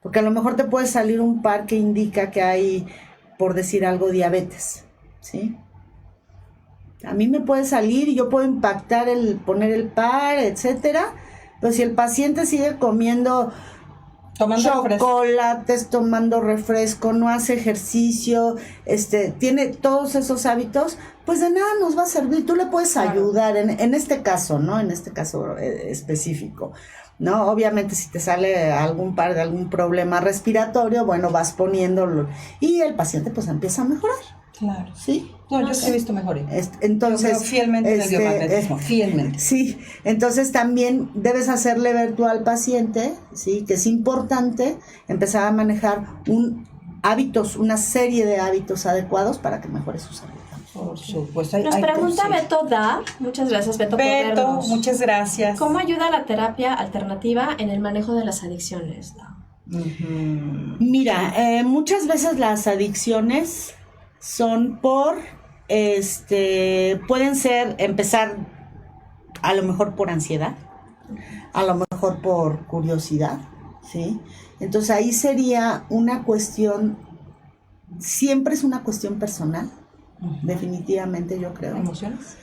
Speaker 4: Porque a lo mejor te puede salir un par que indica que hay, por decir algo, diabetes, ¿sí? A mí me puede salir y yo puedo impactar poner el par, etcétera, pero si el paciente sigue comiendo
Speaker 2: Tomando
Speaker 4: chocolates, tomando refresco, no hace ejercicio, tiene todos esos hábitos, pues de nada nos va a servir. Tú le puedes ayudar en este caso, ¿no? En este caso específico, ¿no? Obviamente si te sale algún par de algún problema respiratorio, bueno, vas poniéndolo y el paciente pues empieza a mejorar.
Speaker 2: Claro.
Speaker 4: ¿Sí?
Speaker 2: No, yo sí he visto mejoría.
Speaker 4: Entonces,
Speaker 2: yo creo fielmente en el biomagnetismo, fielmente.
Speaker 4: Sí, entonces también debes hacerle ver tú al paciente, sí, que es importante empezar a manejar una serie de hábitos adecuados para que mejore su salud.
Speaker 2: Por supuesto.
Speaker 3: Nos pregunta Beto Da, muchas gracias Beto, por
Speaker 2: Beto,
Speaker 3: vernos.
Speaker 2: muchas gracias.
Speaker 3: ¿Cómo ayuda la terapia alternativa en el manejo de las adicciones?
Speaker 4: Mira, muchas veces las adicciones son pueden empezar a lo mejor por ansiedad, a lo mejor por curiosidad, ¿sí? Entonces ahí sería una cuestión, siempre es una cuestión personal, definitivamente yo creo.
Speaker 2: ¿Emociones?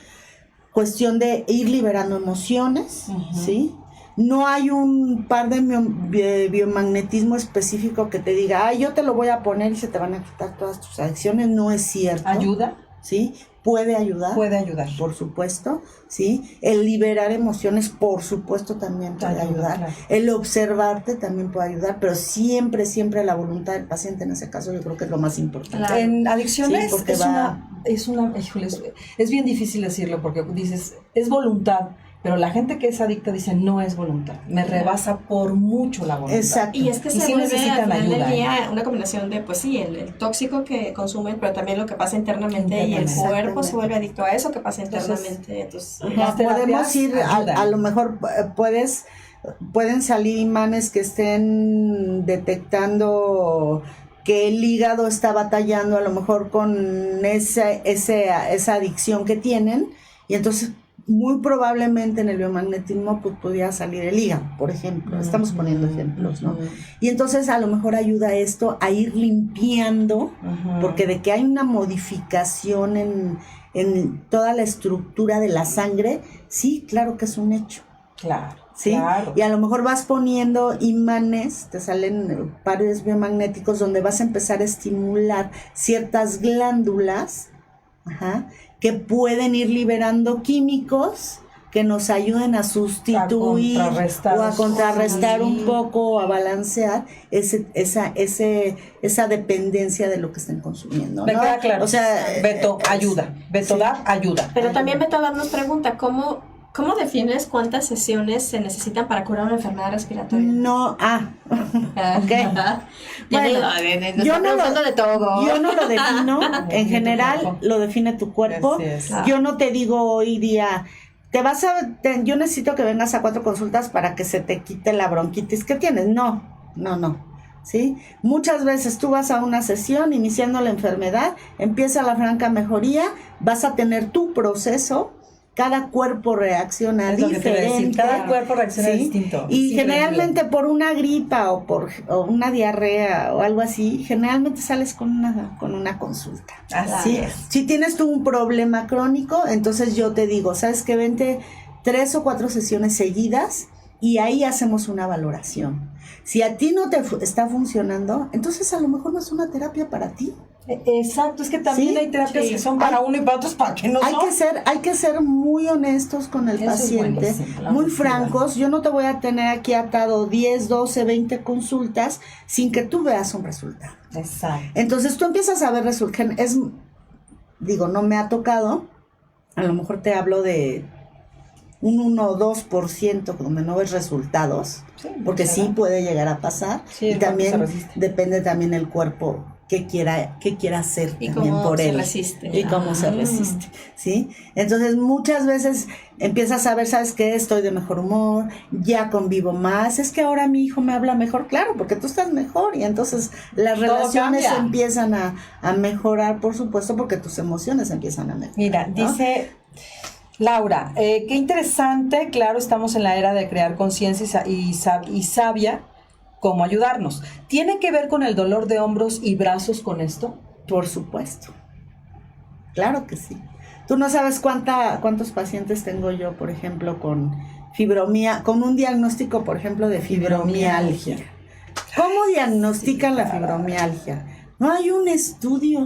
Speaker 4: Cuestión de ir liberando emociones, ¿sí? No hay un par de biomagnetismo específico que te diga, ay, yo te lo voy a poner y se te van a quitar todas tus adicciones. No es cierto.
Speaker 2: ¿Ayuda?
Speaker 4: ¿Sí? Puede ayudar.
Speaker 2: Puede ayudar.
Speaker 4: Por supuesto, ¿sí? El liberar emociones, por supuesto, también puede ayudar.
Speaker 2: Claro.
Speaker 4: El observarte también puede ayudar, pero siempre la voluntad del paciente en ese caso yo creo que es lo más importante.
Speaker 3: Claro.
Speaker 2: En adicciones
Speaker 4: Sí, porque
Speaker 2: híjole, es bien difícil decirlo porque dices, es voluntad, pero la gente que es adicta dice, no es voluntad, me rebasa por mucho la voluntad.
Speaker 4: Exacto.
Speaker 3: Y es que se
Speaker 2: sí
Speaker 3: vuelve
Speaker 2: necesitan
Speaker 3: al final del
Speaker 2: ayuda,
Speaker 3: día una combinación de, pues sí, el tóxico que consumen, pero también lo que pasa internamente y el cuerpo se vuelve adicto a eso que pasa internamente. Entonces,
Speaker 2: las terapias
Speaker 4: podemos ir,
Speaker 2: ayudan.
Speaker 4: a lo mejor pueden salir imanes que estén detectando que el hígado está batallando a lo mejor con esa adicción que tienen, y entonces muy probablemente en el biomagnetismo pues, podría salir el hígado, por ejemplo. Estamos poniendo ejemplos, ¿no? Y entonces a lo mejor ayuda esto a ir limpiando, porque de que hay una modificación en toda la estructura de la sangre, sí, claro que es un hecho.
Speaker 2: Claro.
Speaker 4: ¿Sí?
Speaker 2: Claro.
Speaker 4: Y a lo mejor vas poniendo imanes, te salen pares biomagnéticos donde vas a empezar a estimular ciertas glándulas, que pueden ir liberando químicos que nos ayuden a sustituir o a contrarrestar un poco o a balancear esa dependencia de lo que estén consumiendo, ¿no?
Speaker 2: Me queda claro.
Speaker 4: O sea,
Speaker 2: Beto ayuda. Beto
Speaker 4: sí.
Speaker 2: da ayuda.
Speaker 3: pero también Beto Dab nos pregunta, ¿cómo defines cuántas sesiones se necesitan para curar una enfermedad respiratoria?
Speaker 4: No, ok. Bueno, yo no lo defino, en general lo define tu cuerpo. Yo no te digo hoy día, yo necesito que vengas a 4 consultas para que se te quite la bronquitis que tienes. No. ¿Sí? Muchas veces tú vas a una sesión iniciando la enfermedad, empieza la franca mejoría, vas a tener tu proceso. Cada cuerpo reacciona diferente.
Speaker 2: Cada cuerpo reacciona
Speaker 4: ¿sí?
Speaker 2: distinto.
Speaker 4: Y generalmente por una gripa o una diarrea o algo así, generalmente sales con una consulta.
Speaker 2: Así es.
Speaker 4: Si tienes tú un problema crónico, entonces yo te digo, ¿sabes qué? Vente 3 o 4 sesiones seguidas y ahí hacemos una valoración. Si a ti no te está funcionando, entonces a lo mejor no es una terapia para ti.
Speaker 2: Exacto, es que también hay terapias que son para uno y para otros para que no son.
Speaker 4: Hay que ser muy honestos con el paciente, muy francos. Yo no te voy a tener aquí atado 10, 12, 20 consultas sin que tú veas un resultado.
Speaker 2: Exacto.
Speaker 4: Entonces tú empiezas a ver resultados. No me ha tocado, a lo mejor te hablo de un 1 o 2% donde no ves resultados, porque sí puede llegar a pasar, y también depende también el cuerpo qué quiera hacer
Speaker 3: y
Speaker 4: también por él
Speaker 3: resiste.
Speaker 4: Y cómo se resiste, ¿sí? Entonces muchas veces empiezas a ver, ¿sabes qué? Estoy de mejor humor, ya convivo más, es que ahora mi hijo me habla mejor, claro, porque tú estás mejor, y entonces las relaciones empiezan a mejorar, por supuesto, porque tus emociones empiezan a mejorar.
Speaker 2: Mira,
Speaker 4: ¿no?
Speaker 2: dice Laura, qué interesante, claro, estamos en la era de crear conciencia y sabia cómo ayudarnos. ¿Tiene que ver con el dolor de hombros y brazos con esto?
Speaker 4: Por supuesto. Claro que sí. Tú no sabes cuántos pacientes tengo yo, por ejemplo, con fibromialgia, con un diagnóstico, por ejemplo, de fibromialgia. ¿Cómo diagnostican la fibromialgia? No hay un estudio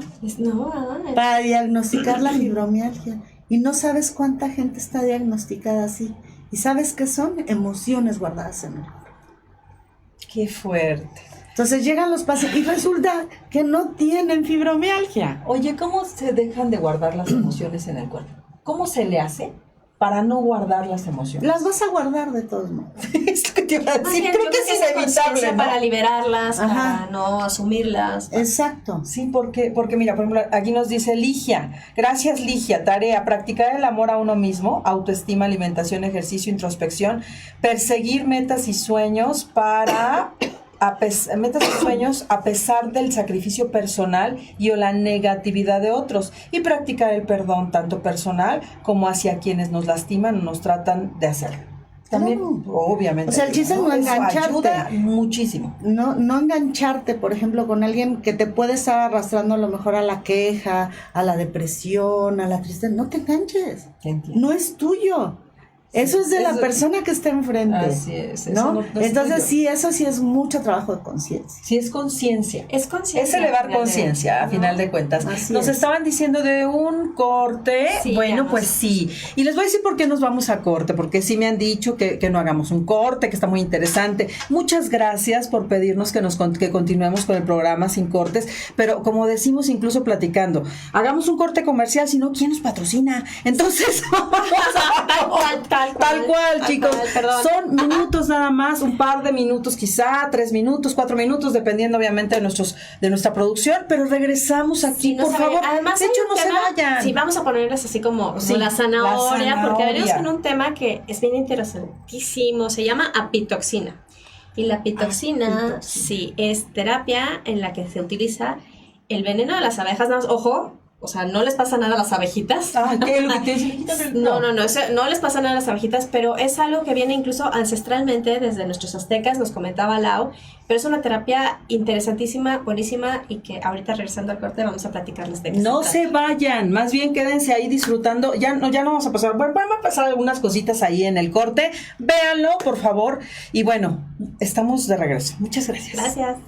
Speaker 4: para diagnosticar la fibromialgia. Y no sabes cuánta gente está diagnosticada así. ¿Y sabes qué son? Emociones guardadas en el cuerpo.
Speaker 2: Qué fuerte.
Speaker 4: Entonces llegan los pacientes y resulta que no tienen fibromialgia.
Speaker 2: Oye, ¿cómo se dejan de guardar las emociones en el cuerpo? ¿Cómo se le hace para no guardar las emociones?
Speaker 4: Las vas a guardar de todos modos.
Speaker 2: Es lo que te iba a decir. Creo que es inevitable, ¿no?
Speaker 3: Para liberarlas, para no asumirlas.
Speaker 4: Exacto.
Speaker 2: Sí, porque mira, por ejemplo, aquí nos dice Ligia. Gracias, Ligia. Tarea: practicar el amor a uno mismo, autoestima, alimentación, ejercicio, introspección, perseguir metas y sueños a pesar del sacrificio personal y o la negatividad de otros, y practicar el perdón tanto personal como hacia quienes nos lastiman o nos tratan de hacerlo. También, obviamente.
Speaker 4: O sea, el chiste es no engancharte.
Speaker 2: Ayuda muchísimo.
Speaker 4: No engancharte, por ejemplo, con alguien que te puede estar arrastrando a lo mejor a la queja, a la depresión, a la tristeza. No te enganches.
Speaker 2: Entiendo.
Speaker 4: No es tuyo. Eso es de la
Speaker 2: Eso-
Speaker 4: persona que está enfrente.
Speaker 2: Así es, eso
Speaker 4: ¿no?
Speaker 2: no es
Speaker 4: Entonces
Speaker 2: tuyo.
Speaker 4: sí, eso sí es mucho trabajo de conciencia.
Speaker 2: Sí, es conciencia.
Speaker 3: Es conciencia.
Speaker 2: Es elevar
Speaker 3: al final de-
Speaker 2: conciencia, a
Speaker 3: ¿no?
Speaker 2: final de cuentas.
Speaker 4: Así
Speaker 2: Nos
Speaker 4: es.
Speaker 2: estaban diciendo de un corte.
Speaker 3: Sí,
Speaker 2: Bueno,
Speaker 3: vamos.
Speaker 2: pues sí. Y les voy a decir por qué nos vamos a corte, porque sí me han dicho que no hagamos un corte, que está muy interesante. Muchas gracias por pedirnos que continuemos con el programa sin cortes, pero como decimos incluso platicando, hagamos un corte comercial, si no, ¿quién nos patrocina? Entonces, tal cual, chicos.
Speaker 3: perdón.
Speaker 2: Son minutos nada más, un par de minutos quizá, 3 minutos, 4 minutos, dependiendo obviamente de nuestra producción, pero regresamos aquí,
Speaker 3: Sí, no
Speaker 2: por
Speaker 3: se
Speaker 2: favor.
Speaker 3: vayan. Además,
Speaker 2: de
Speaker 3: hay
Speaker 2: hecho,
Speaker 3: un
Speaker 2: no
Speaker 3: tema-
Speaker 2: se vayan.
Speaker 3: Sí, vamos a ponerles así como
Speaker 2: Sí,
Speaker 3: la zanahoria,
Speaker 2: la
Speaker 3: porque venimos
Speaker 2: zanahoria.
Speaker 3: con un tema que es bien interesantísimo. Se llama apitoxina. Y la apitoxina, sí, es terapia en la que se utiliza el veneno de las abejas. Nada más, ojo, o sea, no les pasa nada a las abejitas.
Speaker 2: Ah, ¿qué? Lo que te dicen, quítame el-
Speaker 3: No, no les pasa nada a las abejitas, pero es algo que viene incluso ancestralmente desde nuestros aztecas, nos comentaba Lau, pero es una terapia interesantísima, buenísima, y que ahorita regresando al corte vamos a platicarles de qué
Speaker 2: No
Speaker 3: se
Speaker 2: se
Speaker 3: trata.
Speaker 2: vayan, más bien quédense ahí disfrutando. Ya no vamos a pasar. Bueno, vamos a pasar algunas cositas ahí en el corte. Véanlo, por favor. Y bueno, estamos de regreso. Muchas gracias.
Speaker 3: Gracias.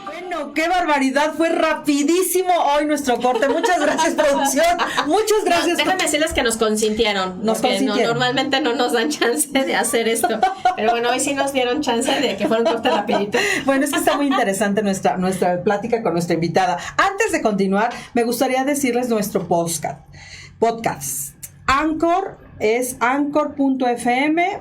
Speaker 2: Bueno, qué barbaridad. Fue rapidísimo hoy nuestro corte. Muchas gracias, producción. Muchas gracias.
Speaker 3: Déjame decirles que nos consintieron,
Speaker 2: Nos
Speaker 3: porque
Speaker 2: consintieron.
Speaker 3: Normalmente no nos dan chance de hacer esto, pero bueno, hoy sí nos dieron chance de que fuera un corte rapidito.
Speaker 2: Bueno, es que está muy interesante nuestra plática con nuestra invitada. Antes de continuar, me gustaría decirles nuestro podcast. Anchor es anchor.fm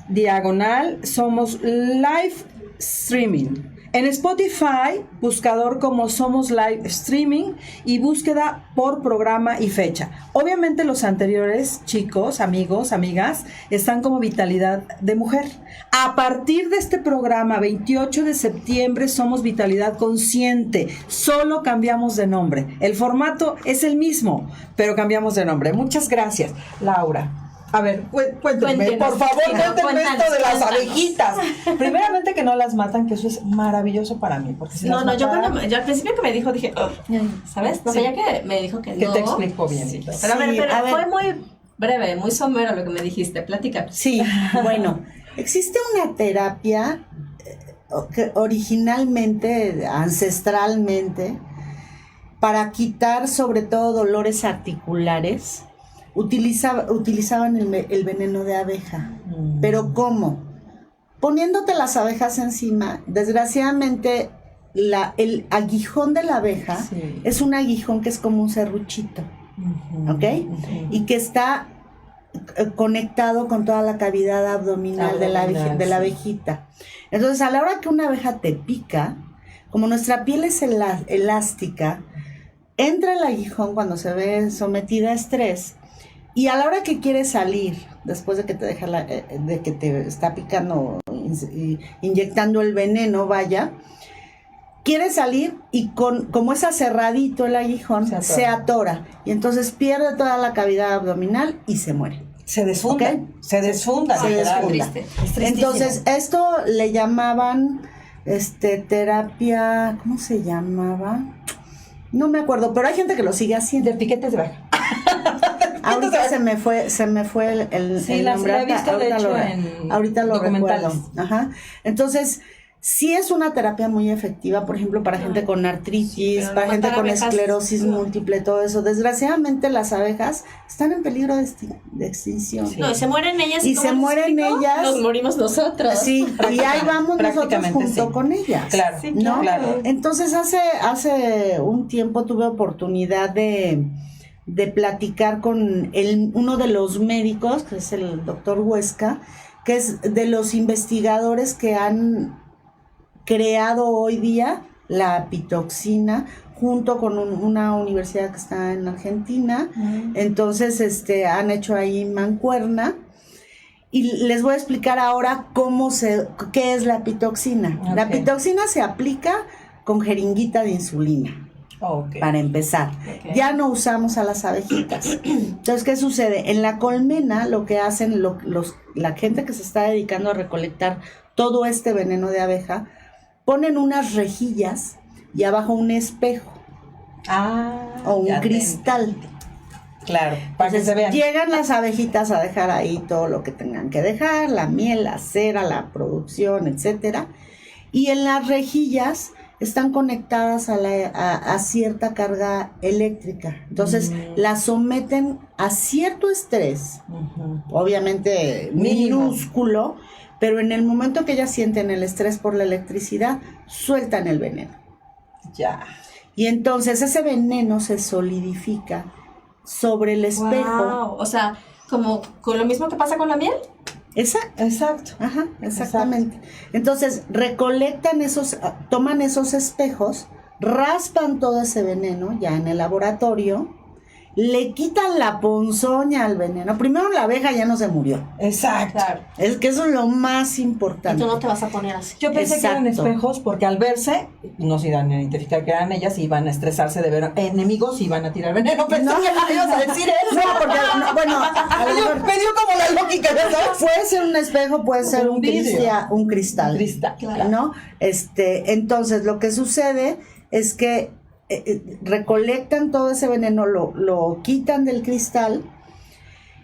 Speaker 2: / somos live streaming. En Spotify, buscador como Somos Live Streaming y búsqueda por programa y fecha. Obviamente los anteriores, chicos, amigos, amigas, están como Vitalidad de Mujer. A partir de este programa, 28 de septiembre, somos Vitalidad Consciente. Solo cambiamos de nombre. El formato es el mismo, pero cambiamos de nombre. Muchas gracias, Laura. A ver, cuéntenme,
Speaker 3: Cuéntenos.
Speaker 2: por favor,
Speaker 3: Sí,
Speaker 2: cuéntenme
Speaker 3: cuéntanos,
Speaker 2: esto de las
Speaker 3: cuéntanos.
Speaker 2: abejitas. Primeramente que no las matan, que eso es maravilloso para mí, porque si
Speaker 3: No,
Speaker 2: las
Speaker 3: no, yo
Speaker 2: mataran-
Speaker 3: al principio que me dijo dije, "Ugh", ¿sabes? No,
Speaker 2: Sí.
Speaker 3: ya que me dijo que
Speaker 2: Que
Speaker 3: no.
Speaker 2: te explicó bien.
Speaker 3: Sí.
Speaker 2: Entonces.
Speaker 3: Pero a ver,
Speaker 4: Sí, a ver.
Speaker 3: fue muy breve, muy somero lo que me dijiste, platícanos.
Speaker 4: Sí, bueno, existe una terapia que originalmente, ancestralmente, para quitar sobre todo dolores articulares, utilizaban el veneno de abeja. ¿Pero cómo? Poniéndote las abejas encima, desgraciadamente el aguijón de la abeja
Speaker 2: Sí.
Speaker 4: es un aguijón que es como un serruchito, ¿ok? Y que está conectado con toda la cavidad abdominal de la
Speaker 2: Abdominal, sí.
Speaker 4: abejita. Entonces, a la hora que una abeja te pica, como nuestra piel es elástica, entra el aguijón cuando se ve sometida a estrés, y a la hora que quiere salir, después de que te deja de que te está picando, inyectando el veneno, vaya, quiere salir y como es aserradito el aguijón, se atora. Y entonces pierde toda la cavidad abdominal y se muere.
Speaker 2: Se desfunda,
Speaker 4: ¿Ok?
Speaker 2: se desfunda.
Speaker 4: Se
Speaker 2: literal.
Speaker 4: desfunda.
Speaker 3: triste.
Speaker 2: Es tristísimo.
Speaker 4: Entonces, esto le llamaban terapia, ¿cómo se llamaba? No me acuerdo, pero hay gente que lo sigue haciendo.
Speaker 2: De piquetes de abeja.
Speaker 4: Ahorita se me fue el
Speaker 2: Sí, la
Speaker 4: nombre.
Speaker 2: he visto, de hecho, en
Speaker 4: ahorita lo
Speaker 2: documentales.
Speaker 4: recuerdo. Ajá. Entonces, Sí es una terapia muy efectiva, por ejemplo, para gente con artritis,
Speaker 3: pero
Speaker 4: para
Speaker 3: no
Speaker 4: gente
Speaker 3: matar
Speaker 4: con
Speaker 3: abejas,
Speaker 4: esclerosis
Speaker 3: no.
Speaker 4: múltiple, todo eso. Desgraciadamente las abejas están en peligro de extinción.
Speaker 3: No, y se mueren ellas.
Speaker 4: Y
Speaker 3: ¿cómo
Speaker 4: se
Speaker 3: les
Speaker 4: mueren
Speaker 3: explico?
Speaker 4: ellas.
Speaker 3: Nos morimos nosotros.
Speaker 4: Sí, y ahí vamos nosotros
Speaker 2: prácticamente
Speaker 4: junto
Speaker 2: sí.
Speaker 4: con ellas.
Speaker 2: Claro,
Speaker 3: Sí,
Speaker 4: ¿no?
Speaker 2: claro.
Speaker 4: Entonces hace un tiempo tuve oportunidad de platicar con uno de los médicos, que es el doctor Huesca, que es de los investigadores que han creado hoy día la pitoxina junto con una universidad que está en Argentina. Entonces han hecho ahí mancuerna. Y les voy a explicar ahora qué es la pitoxina.
Speaker 2: Okay.
Speaker 4: La pitoxina se aplica con jeringuita de insulina.
Speaker 2: Okay.
Speaker 4: Para empezar, ya no usamos a las abejitas. Entonces, ¿qué sucede? En la colmena lo que hacen la gente que se está dedicando a recolectar todo este veneno de abeja, ponen unas rejillas y abajo un espejo o un cristal.
Speaker 2: Claro, para que
Speaker 4: Entonces,
Speaker 2: se vean.
Speaker 4: llegan las abejitas a dejar ahí todo lo que tengan que dejar, la miel, la cera, la producción, etcétera. Y en las rejillas están conectadas a cierta carga eléctrica. Entonces, las someten a cierto estrés, obviamente
Speaker 2: Mínimo.
Speaker 4: minúsculo, pero en el momento que ellas sienten el estrés por la electricidad, sueltan el veneno.
Speaker 2: Ya.
Speaker 4: Y entonces ese veneno se solidifica sobre el espejo.
Speaker 3: Wow. O sea, como con lo mismo que pasa con la miel.
Speaker 2: Exacto.
Speaker 4: Ajá, exactamente. Entonces, toman esos espejos, raspan todo ese veneno ya en el laboratorio, le quitan la ponzoña al veneno. Primero la abeja ya no se murió.
Speaker 2: Exacto.
Speaker 3: Claro.
Speaker 4: Es que eso es lo más
Speaker 3: Y
Speaker 4: importante.
Speaker 3: tú no te vas a poner así.
Speaker 2: Yo pensé que eran
Speaker 4: Exacto.
Speaker 2: espejos porque al verse no se iban a identificar que eran ellas y iban a estresarse de ver enemigos y iban a tirar veneno. Pensé
Speaker 4: No.
Speaker 2: que me ibas a decir eso.
Speaker 4: No, porque, bueno, a lo mejor
Speaker 2: Me dio como la lógica, ¿ya sabes?
Speaker 4: puede ser un espejo, puede ser
Speaker 2: Un
Speaker 4: un
Speaker 2: vidrio.
Speaker 4: cristal.
Speaker 2: Un cristal, claro.
Speaker 4: ¿No? Entonces, lo que sucede es que recolectan todo ese veneno, lo quitan del cristal,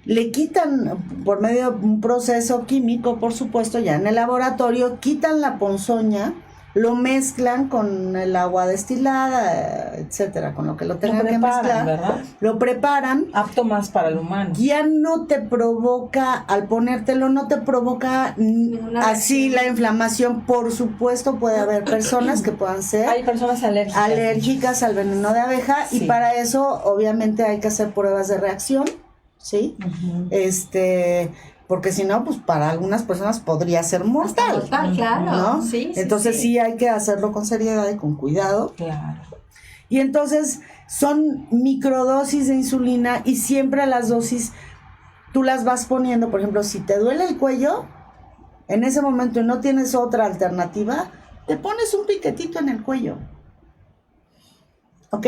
Speaker 4: le quitan por medio de un proceso químico, por supuesto, ya en el laboratorio, quitan la ponzoña, lo mezclan con el agua destilada, etcétera, con lo que lo tengan que
Speaker 2: preparan,
Speaker 4: mezclar,
Speaker 2: ¿verdad?
Speaker 4: lo preparan.
Speaker 2: Apto más para el humano.
Speaker 4: Ya no te provoca, al ponértelo, no te provoca
Speaker 3: Ninguna
Speaker 4: así
Speaker 3: reacción.
Speaker 4: la inflamación. Por supuesto, puede haber personas que puedan ser
Speaker 2: Hay personas alérgicas.
Speaker 4: alérgicas al veneno de abeja
Speaker 2: Sí.
Speaker 4: y para eso, obviamente, hay que hacer pruebas de reacción, ¿sí?
Speaker 2: Ujú.
Speaker 4: Porque si no, pues para algunas personas podría ser mortal.
Speaker 3: Mortal, claro.
Speaker 4: ¿No?
Speaker 3: Sí, sí,
Speaker 4: Entonces
Speaker 3: sí.
Speaker 4: sí hay que hacerlo con seriedad y con cuidado.
Speaker 2: Claro.
Speaker 4: Y entonces son microdosis de insulina y siempre las dosis tú las vas poniendo. Por ejemplo, si te duele el cuello, en ese momento y no tienes otra alternativa, te pones un piquetito en el cuello. ¿Ok?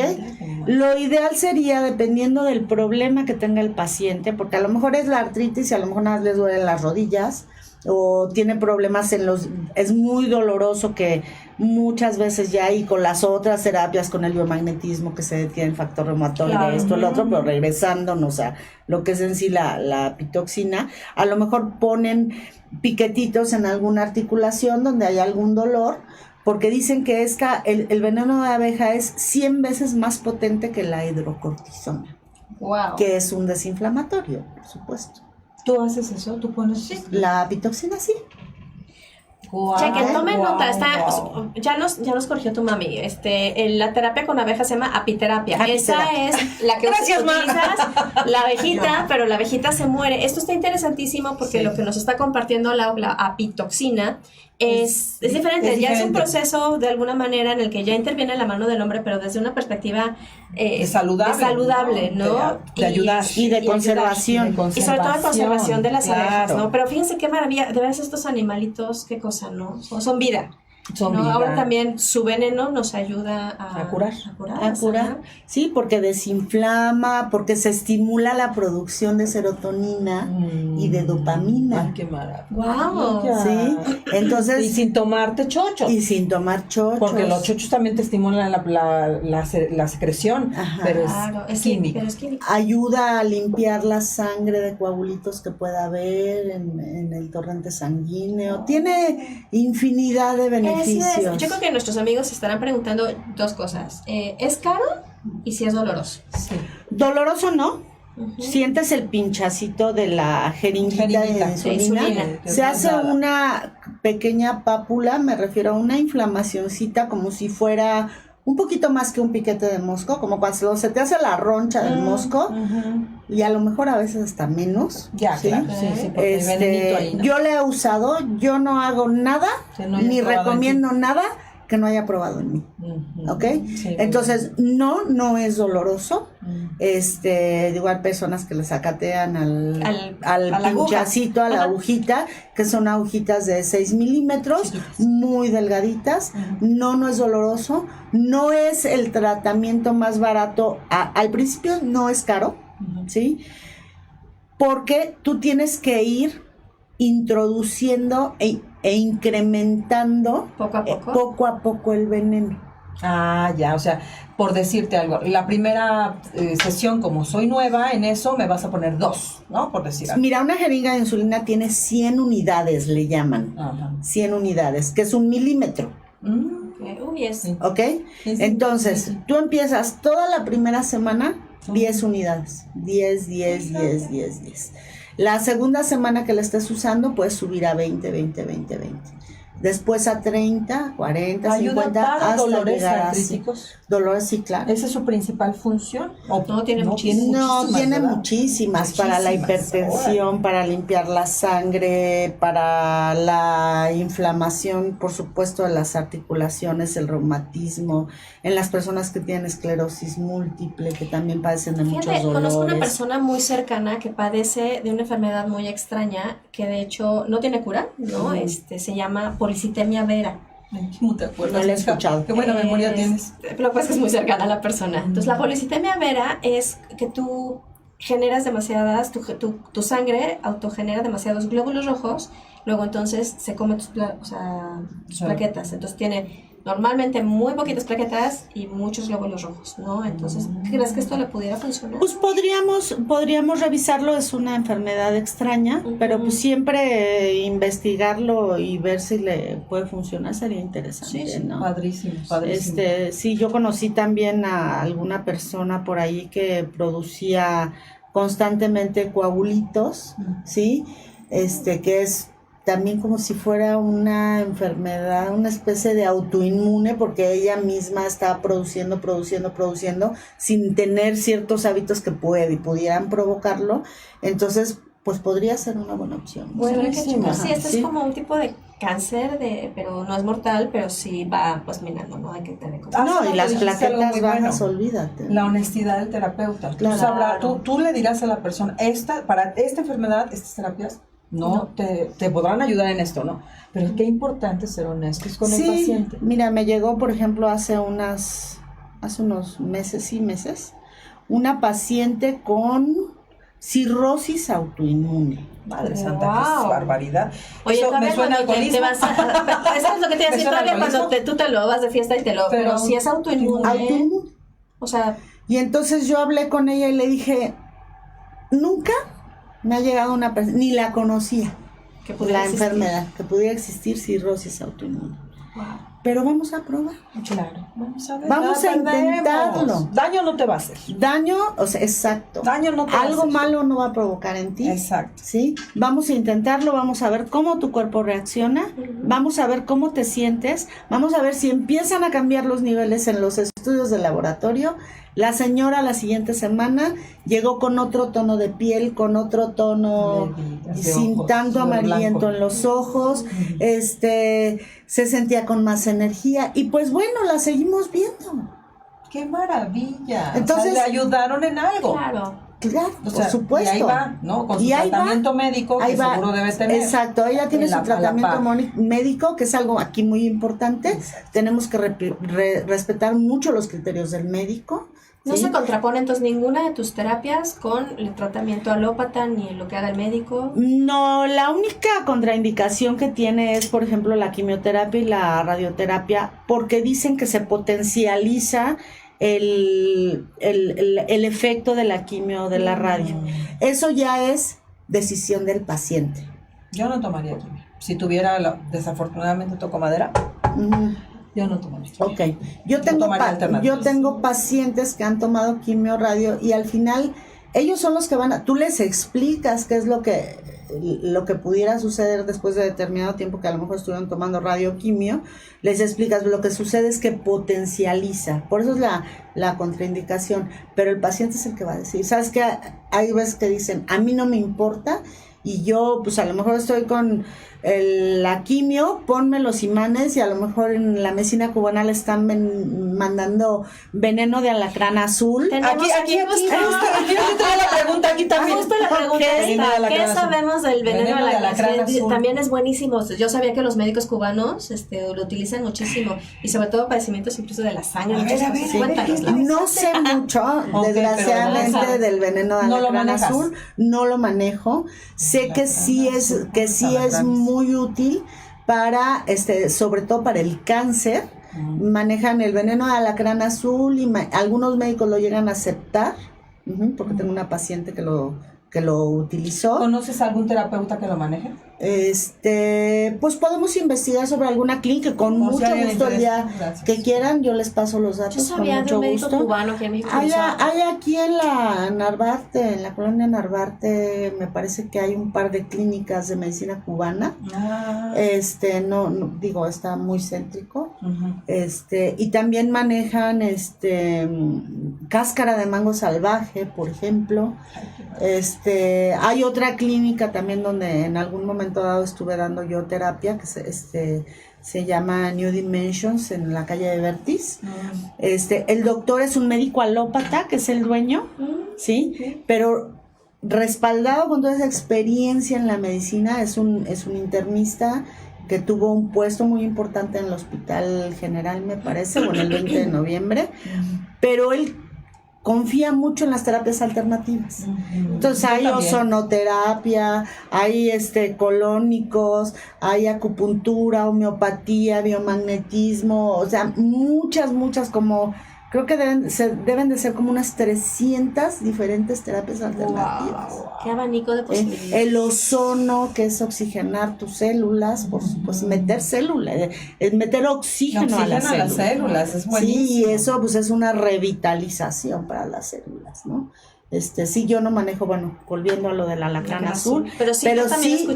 Speaker 4: Lo ideal sería, dependiendo del problema que tenga el paciente, porque a lo mejor es la artritis y a lo mejor nada más les duelen las rodillas, o tiene problemas es muy doloroso que muchas veces ya y con las otras terapias, con el biomagnetismo que se detiene el factor reumatoide,
Speaker 3: Claro.
Speaker 4: esto, lo otro, pero regresándonos a lo que es en sí la pitoxina, a lo mejor ponen piquetitos en alguna articulación donde hay algún dolor, porque dicen que el veneno de abeja es 100 veces más potente que la hidrocortisona,
Speaker 3: Wow.
Speaker 4: que es un desinflamatorio, por supuesto.
Speaker 2: ¿Tú haces eso? ¿Tú pones?
Speaker 4: La pitoxina sí.
Speaker 2: Guau,
Speaker 3: Chequen, tomen
Speaker 2: guau,
Speaker 3: nota,
Speaker 2: guau.
Speaker 3: ya nos corrigió tu mami. La terapia con abejas se llama apiterapia. Esa
Speaker 4: Apiterapia.
Speaker 3: es la que
Speaker 2: Gracias, ma.
Speaker 3: utilizas la abejita, pero la abejita se muere. Esto está interesantísimo porque
Speaker 2: Sí.
Speaker 3: lo que nos está compartiendo la apitoxina es diferente.
Speaker 2: es
Speaker 3: Ya es un
Speaker 2: diferente.
Speaker 3: proceso de alguna manera en el que ya interviene la mano del hombre, pero desde una perspectiva
Speaker 2: De saludable,
Speaker 3: saludable, ¿no?
Speaker 2: De ayudar.
Speaker 4: Y de
Speaker 3: ayudar.
Speaker 4: conservación.
Speaker 3: Y sobre todo de conservación de las abejas,
Speaker 2: claro.
Speaker 3: ¿no? Pero fíjense qué maravilla, de veras estos animalitos, qué cosa, ¿no? Son vida.
Speaker 2: Son
Speaker 3: ¿no?
Speaker 2: vida.
Speaker 3: Ahora también su veneno nos ayuda
Speaker 2: A curar.
Speaker 4: A curar, sí, porque desinflama, porque se estimula la producción de serotonina y de dopamina.
Speaker 2: Ay, qué maravilla.
Speaker 3: Wow.
Speaker 4: Sí, entonces,
Speaker 2: Y sin tomarte chocho.
Speaker 4: y sin tomar chochos.
Speaker 2: Porque los chochos también te estimulan la secreción,
Speaker 4: Ajá.
Speaker 2: pero
Speaker 3: Claro,
Speaker 2: es químico.
Speaker 3: Pero es químico.
Speaker 4: Ayuda a limpiar la sangre de coagulitos que pueda haber en el torrente sanguíneo. Tiene infinidad de beneficios. beneficios.
Speaker 3: Yo creo que nuestros amigos se estarán preguntando dos cosas. ¿Es caro? Y si es doloroso.
Speaker 2: Sí.
Speaker 4: Doloroso no. Sientes el pinchacito de la jeringuita de insulina. Se hace una pequeña pápula, me refiero a una inflamacioncita como si fuera un poquito más que un piquete de mosco, como cuando se te hace la roncha del mosco, y a lo mejor a veces hasta menos.
Speaker 2: Ya,
Speaker 4: ¿sí?
Speaker 2: claro. Sí, porque el venenito ahí, ¿no?
Speaker 4: Yo le he usado, yo no hago nada,
Speaker 2: Que no hayas
Speaker 4: ni
Speaker 2: probado
Speaker 4: recomiendo nada que no haya probado en mí. ¿Ok?
Speaker 2: Sí,
Speaker 4: Entonces, no es doloroso. Digo, hay personas que le sacatean al
Speaker 3: a la
Speaker 4: pinchacito, a la
Speaker 3: Ajá.
Speaker 4: agujita, que son agujitas de 6 milímetros, muy delgaditas. No es doloroso. No es el tratamiento más barato. Al principio no es caro, ¿sí? Porque tú tienes que ir introduciendo e incrementando
Speaker 3: Poco a poco.
Speaker 4: el veneno.
Speaker 2: Ah, ya, o sea, por decirte algo, la primera sesión, como soy nueva en eso, me vas a poner 2, ¿no? Por decir algo.
Speaker 4: Mira, una jeringa de insulina tiene 100 unidades, le llaman.
Speaker 2: Ajá.
Speaker 4: 100 unidades, que es 1 milímetro.
Speaker 3: Uy, es.
Speaker 2: Sí.
Speaker 4: ¿Ok?
Speaker 2: Sí, sí,
Speaker 4: Entonces,
Speaker 2: sí.
Speaker 4: tú empiezas toda la primera semana, 10 unidades. 10. La segunda semana que la estés usando, puedes subir a 20. Después a 30, 40,
Speaker 2: ¿Ayuda
Speaker 4: 50,
Speaker 2: para
Speaker 4: hasta
Speaker 2: dolores
Speaker 4: llegar a
Speaker 2: artríticos?
Speaker 4: dolores, sí, claro.
Speaker 2: ¿Esa es su principal función?
Speaker 3: No, tiene muchísimas.
Speaker 4: No, tiene
Speaker 2: ¿verdad?
Speaker 4: muchísimas, para la hipertensión, para limpiar la sangre, para la inflamación, por supuesto, de las articulaciones, el reumatismo, en las personas que tienen esclerosis múltiple, que también padecen de muchos
Speaker 3: Fíjate,
Speaker 4: dolores.
Speaker 3: conozco una persona muy cercana que padece de una enfermedad muy extraña que de hecho no tiene cura, ¿no? Se llama policitemia vera.
Speaker 2: Ay, ¿cómo te acuerdas?
Speaker 4: No la he escuchado.
Speaker 2: Qué buena memoria tienes.
Speaker 3: Lo que pasa es que es muy cercana a la persona. Entonces, la policitemia vera es que tú generas demasiadas, tu sangre autogenera demasiados glóbulos rojos, luego entonces se come tus plaquetas. Entonces tiene normalmente muy poquitas plaquetas y muchos glóbulos rojos, ¿no? Entonces, ¿crees que esto le pudiera funcionar?
Speaker 4: Pues podríamos revisarlo, es una enfermedad extraña, pero pues siempre investigarlo y ver si le puede funcionar sería interesante,
Speaker 2: Sí,
Speaker 4: ¿no?
Speaker 2: padrísimo.
Speaker 4: Sí, yo conocí también a alguna persona por ahí que producía constantemente coagulitos, ¿sí? Que es también como si fuera una enfermedad, una especie de autoinmune, porque ella misma está produciendo, sin tener ciertos hábitos que pudieran provocarlo. Entonces, pues podría ser una buena opción.
Speaker 3: Buenísimo. Sí, esto
Speaker 4: Sí.
Speaker 3: es como un tipo de cáncer, pero no es mortal, pero sí va pues minando, ¿no? Hay que tener cuidado.
Speaker 4: No, y las
Speaker 2: Dijiste algo
Speaker 4: plaquetas
Speaker 2: muy
Speaker 4: bajas,
Speaker 2: bueno.
Speaker 4: olvídate.
Speaker 2: La honestidad del terapeuta.
Speaker 4: Claro.
Speaker 2: Tú le dirás a la persona, para esta enfermedad, estas terapias no. Te podrán ayudar en esto, ¿no? Pero qué importante ser honestos con el paciente.
Speaker 4: Mira, me llegó, por ejemplo, hace unos meses, una paciente con cirrosis autoinmune.
Speaker 2: Madre santa,
Speaker 3: Wow.
Speaker 2: qué barbaridad.
Speaker 3: Oye,
Speaker 2: Eso
Speaker 3: todavía
Speaker 2: me suena
Speaker 3: cuando te
Speaker 2: alcoholismo.
Speaker 3: vas a... Eso es lo que te iba a
Speaker 2: Me
Speaker 3: decir,
Speaker 2: suena
Speaker 3: todavía cuando
Speaker 2: alcoholismo.
Speaker 3: tú te lo vas de fiesta y pero si es autoinmune,
Speaker 4: Autoinmune.
Speaker 3: o sea,
Speaker 4: Y entonces yo hablé con ella y le dije, nunca me ha llegado una persona, ni la conocía,
Speaker 3: que pudiera
Speaker 4: la
Speaker 3: existir.
Speaker 4: enfermedad, que pudiera existir cirrosis autoinmune.
Speaker 3: Wow.
Speaker 4: Pero vamos a probar.
Speaker 2: Claro. Vamos a ver.
Speaker 4: Vamos a
Speaker 2: Perdemos.
Speaker 4: intentarlo.
Speaker 2: Daño no te va a hacer.
Speaker 4: Daño, o sea, exacto.
Speaker 2: Daño no te va a
Speaker 4: Algo
Speaker 2: hacer.
Speaker 4: malo no va a provocar en ti.
Speaker 2: Exacto.
Speaker 4: ¿Sí? Vamos a intentarlo, vamos a ver cómo tu cuerpo reacciona, vamos a ver cómo te sientes, vamos a ver si empiezan a cambiar los niveles en los estudios de laboratorio. La señora la siguiente semana llegó con otro tono de piel, con otro tono
Speaker 2: De
Speaker 4: sin
Speaker 2: ojos,
Speaker 4: tanto
Speaker 2: de
Speaker 4: amarillento
Speaker 2: blanco.
Speaker 4: en los ojos, se sentía con más energía y pues bueno, la seguimos viendo.
Speaker 2: ¡Qué maravilla!
Speaker 4: Entonces-
Speaker 2: O sea, le ayudaron en algo.
Speaker 3: Claro.
Speaker 4: Claro,
Speaker 2: O sea,
Speaker 4: por supuesto.
Speaker 2: Y ahí va, ¿no? Con su
Speaker 4: Y ahí va.
Speaker 2: tratamiento médico que
Speaker 4: Ahí va.
Speaker 2: seguro debe tener.
Speaker 4: Exacto, ella tiene
Speaker 2: En
Speaker 4: su
Speaker 2: la- a la
Speaker 4: tratamiento
Speaker 2: par.
Speaker 4: médico, que es algo aquí muy importante.
Speaker 2: Exacto.
Speaker 4: Tenemos que respetar mucho los criterios del médico.
Speaker 3: No
Speaker 4: ¿sí?
Speaker 3: se contrapone entonces ninguna de tus terapias con el tratamiento alópata ni lo que haga el médico.
Speaker 4: No, la única contraindicación que tiene es, por ejemplo, la quimioterapia y la radioterapia, porque dicen que se potencializa el efecto de la quimio o de la radio. Eso ya es decisión del paciente.
Speaker 2: Yo no tomaría quimio. Si tuviera, desafortunadamente toco madera,
Speaker 5: Yo no tomo esto.
Speaker 4: Ok, yo tengo pacientes que han tomado quimio radio y al final ellos son los que tú les explicas qué es lo que pudiera suceder después de determinado tiempo que a lo mejor estuvieron tomando radioquimio, les explicas, lo que sucede es que potencializa, por eso es la contraindicación, pero el paciente es el que va a decir, ¿sabes qué? Hay veces que dicen, a mí no me importa, y yo pues a lo mejor estoy con la quimio, ponme los imanes y a lo mejor en la medicina cubana le están mandando veneno de alacrán azul.
Speaker 2: Aquí yo te traigo la pregunta aquí también.
Speaker 3: Justo la pregunta es, ¿qué sabemos del veneno de alacrán azul? También es buenísimo. Yo sabía que los médicos cubanos lo utilizan muchísimo y sobre todo padecimientos incluso de la sangre.
Speaker 4: No sé mucho, desgraciadamente, del veneno de alacrán azul. No lo manejo. Sé que sí es muy útil para, sobre todo para el cáncer. Manejan el veneno de alacrán azul y algunos médicos lo llegan a aceptar, porque tengo una paciente que lo utilizó.
Speaker 5: ¿Conoces algún terapeuta que lo maneje?
Speaker 4: Pues podemos investigar sobre alguna clínica, con mucho gusto el día que quieran, yo les paso los datos.
Speaker 3: Yo sabía
Speaker 4: con mucho
Speaker 3: de un médico
Speaker 4: gusto.
Speaker 3: cubano que en México
Speaker 4: hay aquí en la Narvarte, en la colonia Narvarte, me parece que hay un par de clínicas de medicina cubana. No digo, está muy céntrico. Y también manejan cáscara de mango salvaje, por ejemplo. Hay otra clínica también donde en algún momento dado estuve dando yo terapia que se llama New Dimensions en la calle de Vertis. El doctor es un médico alópata que es el dueño, ¿sí? Pero respaldado con toda esa experiencia en la medicina, es un internista que tuvo un puesto muy importante en el Hospital General, me parece, el 20 de noviembre, pero él confía mucho en las terapias alternativas. Entonces hay ozonoterapia, hay colónicos, hay acupuntura, homeopatía, biomagnetismo, o sea, muchas como creo que deben de ser como unas 300 diferentes terapias alternativas.
Speaker 3: Wow. Qué abanico de posibilidades.
Speaker 4: El ozono, que es oxigenar tus células, pues meter meter oxígeno a las
Speaker 5: células, es buenísimo.
Speaker 4: Sí, y eso pues es una revitalización para las células, ¿no? Sí, yo no manejo, volviendo a lo del alacrán azul, pero sí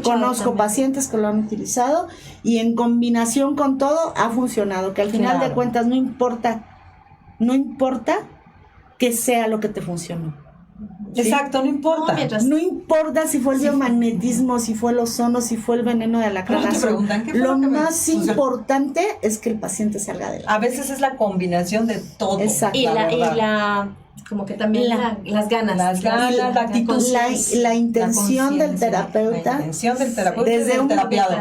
Speaker 4: conozco pacientes que lo han utilizado y en combinación con todo ha funcionado, que al final de cuentas no importa que sea lo que te funcionó.
Speaker 5: ¿Sí? Exacto, no importa.
Speaker 4: No importa si fue el biomagnetismo, si fue el ozono, si fue el veneno de alacrán azul. Lo más importante es que el paciente salga adelante.
Speaker 5: A veces es la combinación de todo.
Speaker 4: Exacto.
Speaker 3: Y como que también las ganas.
Speaker 5: La actitud.
Speaker 4: La intención del terapeuta.
Speaker 5: La intención del terapeuta
Speaker 4: desde
Speaker 5: del terapiado.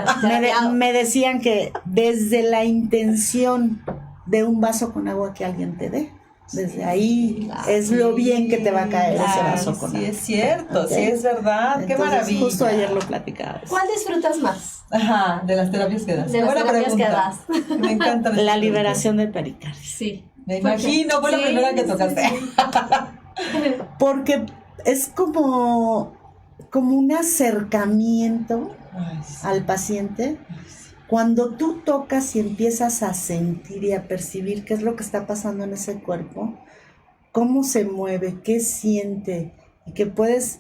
Speaker 4: Me decían que desde la intención de un vaso con agua que alguien te dé, desde ahí es lo bien que te va a caer ese vaso con agua.
Speaker 5: Sí, es cierto, sí es verdad.
Speaker 4: Entonces,
Speaker 5: qué maravilla.
Speaker 4: Justo ayer lo platicabas.
Speaker 3: ¿Cuál disfrutas más?
Speaker 5: Ajá, de las terapias que das.
Speaker 3: De las terapias que das.
Speaker 5: Me encanta.
Speaker 4: La liberación del pericardio.
Speaker 3: Sí.
Speaker 5: Me imagino, fue la primera que tocaste.
Speaker 4: Porque es como un acercamiento al paciente. Cuando tú tocas y empiezas a sentir y a percibir qué es lo que está pasando en ese cuerpo, cómo se mueve, qué siente, y que puedes